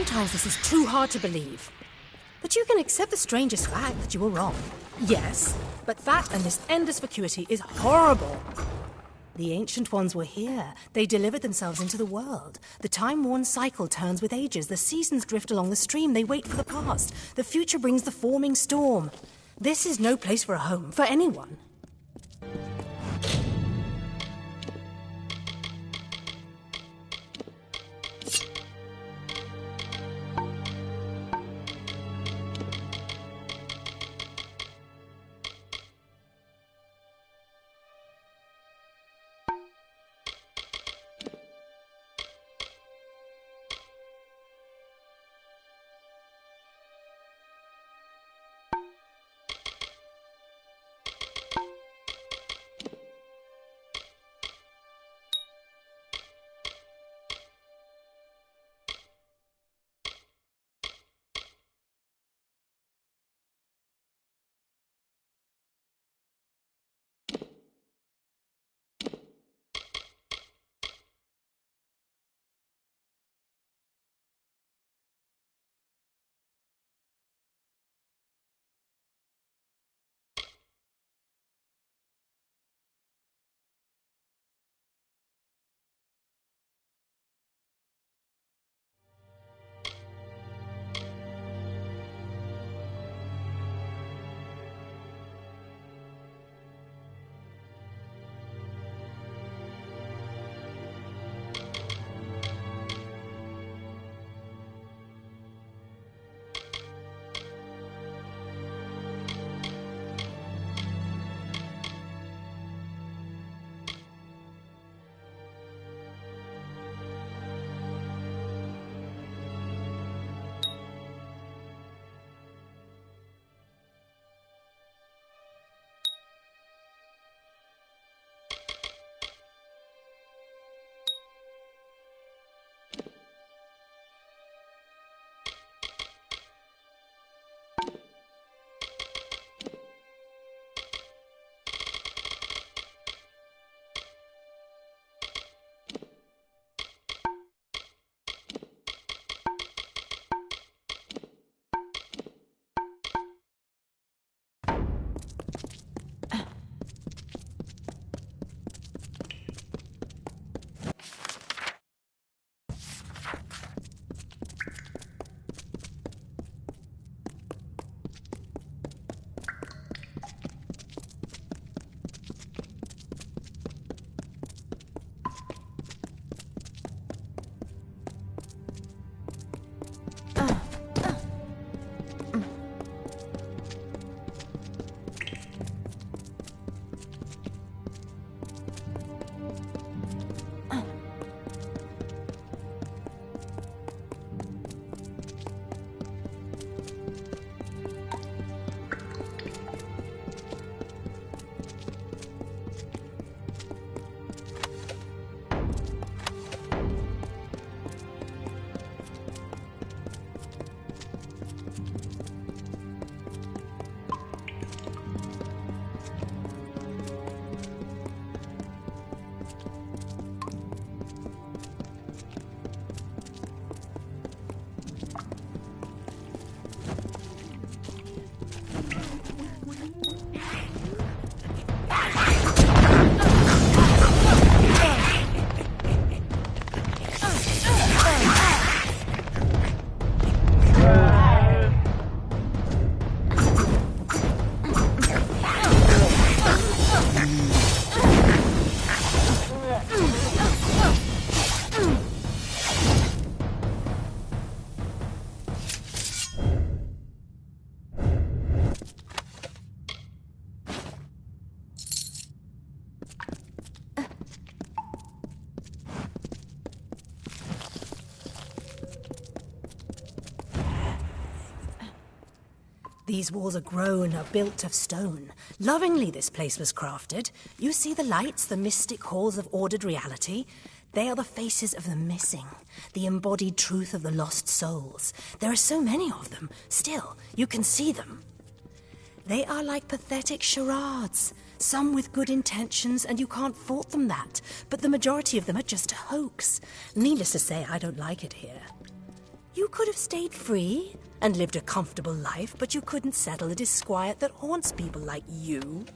Sometimes this is too hard to believe. But you can accept the strangest fact that you were wrong. Yes, but that and this endless vacuity is horrible. The Ancient Ones were here. They delivered themselves into the world. The time-worn cycle turns with ages. The seasons drift along the stream. They wait for the past. The future brings the forming storm. This is no place for a home, for anyone. These walls are grown, are built of stone. Lovingly this place was crafted. You see the lights, the mystic halls of ordered reality? They are the faces of the missing, the embodied truth of the lost souls. There are so many of them. Still, you can see them. They are like pathetic charades. Some with good intentions, and you can't fault them that. But the majority of them are just a hoax. Needless to say, I don't like it here. You could have stayed free and lived a comfortable life, but you couldn't settle the disquiet that haunts people like you.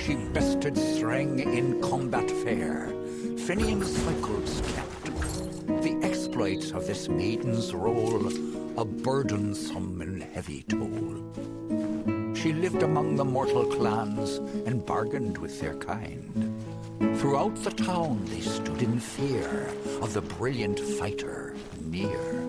She bested Sreng in combat fair. Finian's cycles kept. The exploits of this maiden's role, a burdensome and heavy toll. She lived among the mortal clans and bargained with their kind. Throughout the town they stood in fear of the brilliant fighter near.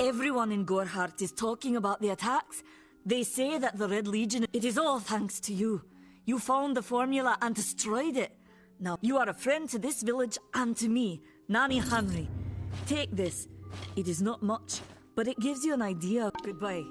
Everyone in Gorhart is talking about the attacks. They say that the Red Legion... It is all thanks to you. You found the formula and destroyed it. Now, you are a friend to this village and to me, Nanny Henry. Take this. It is not much, but it gives you an idea. Goodbye.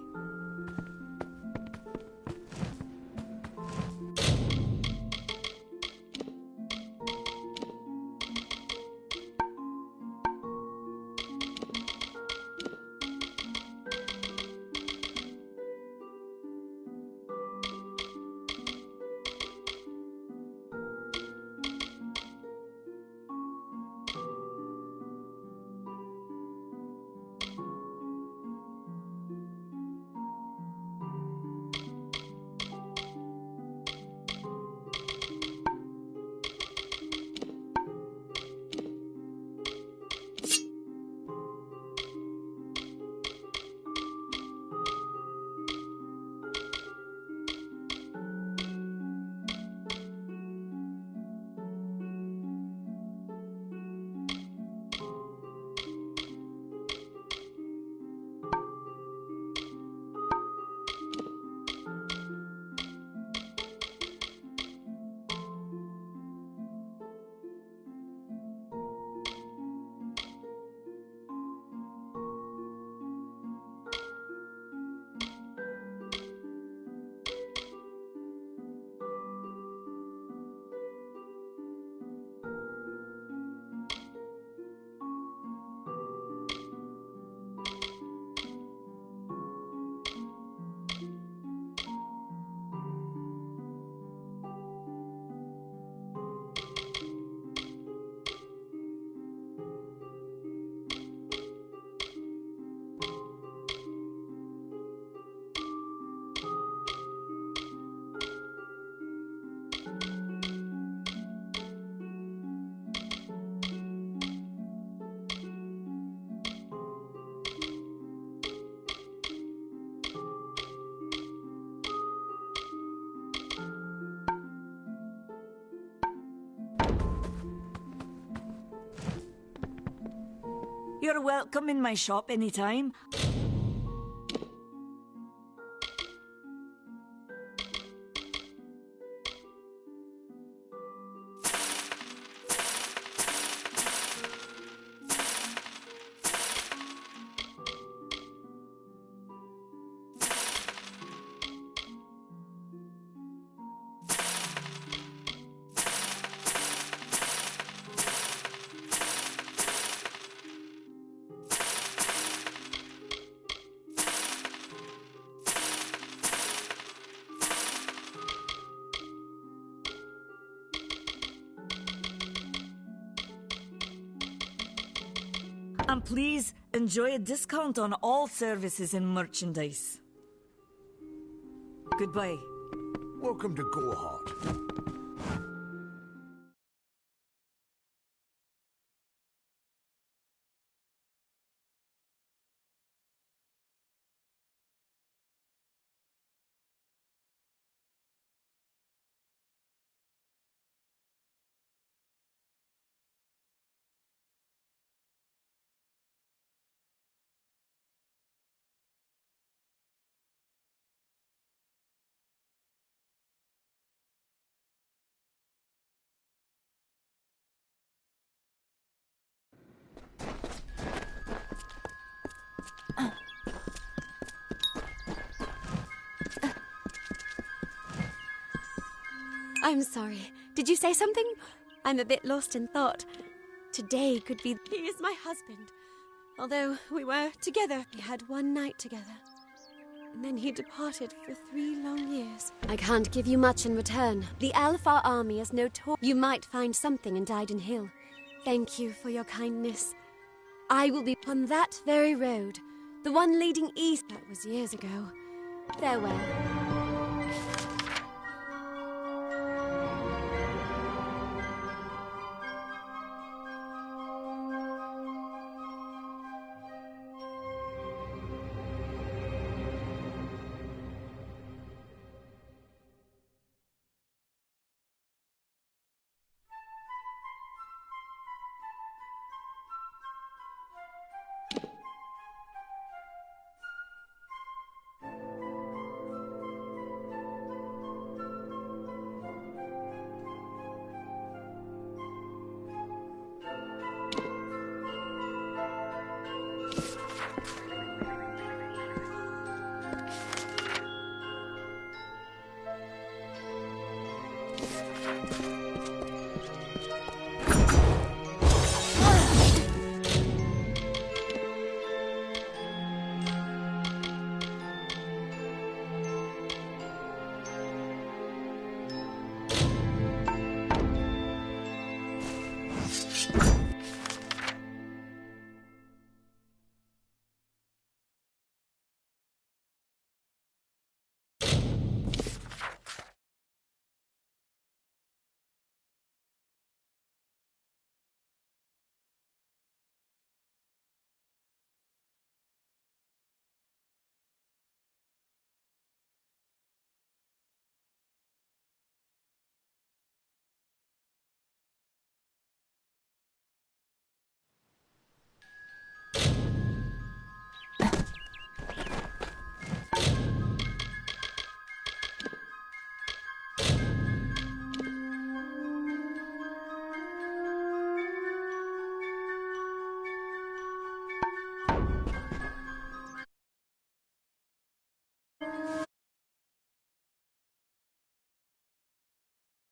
You're welcome in my shop anytime. And please enjoy a discount on all services and merchandise. Goodbye. Welcome to Gorhart. I'm sorry. Did you say something? I'm a bit lost in thought. Today could be... He is my husband. Although we were together, we had one night together. And then he departed for 3 long years. I can't give you much in return. The Alfar army is notorious. You might find something in Dyden Hill. Thank you for your kindness. I will be on that very road. The one leading east. That was years ago. Farewell. Ugh.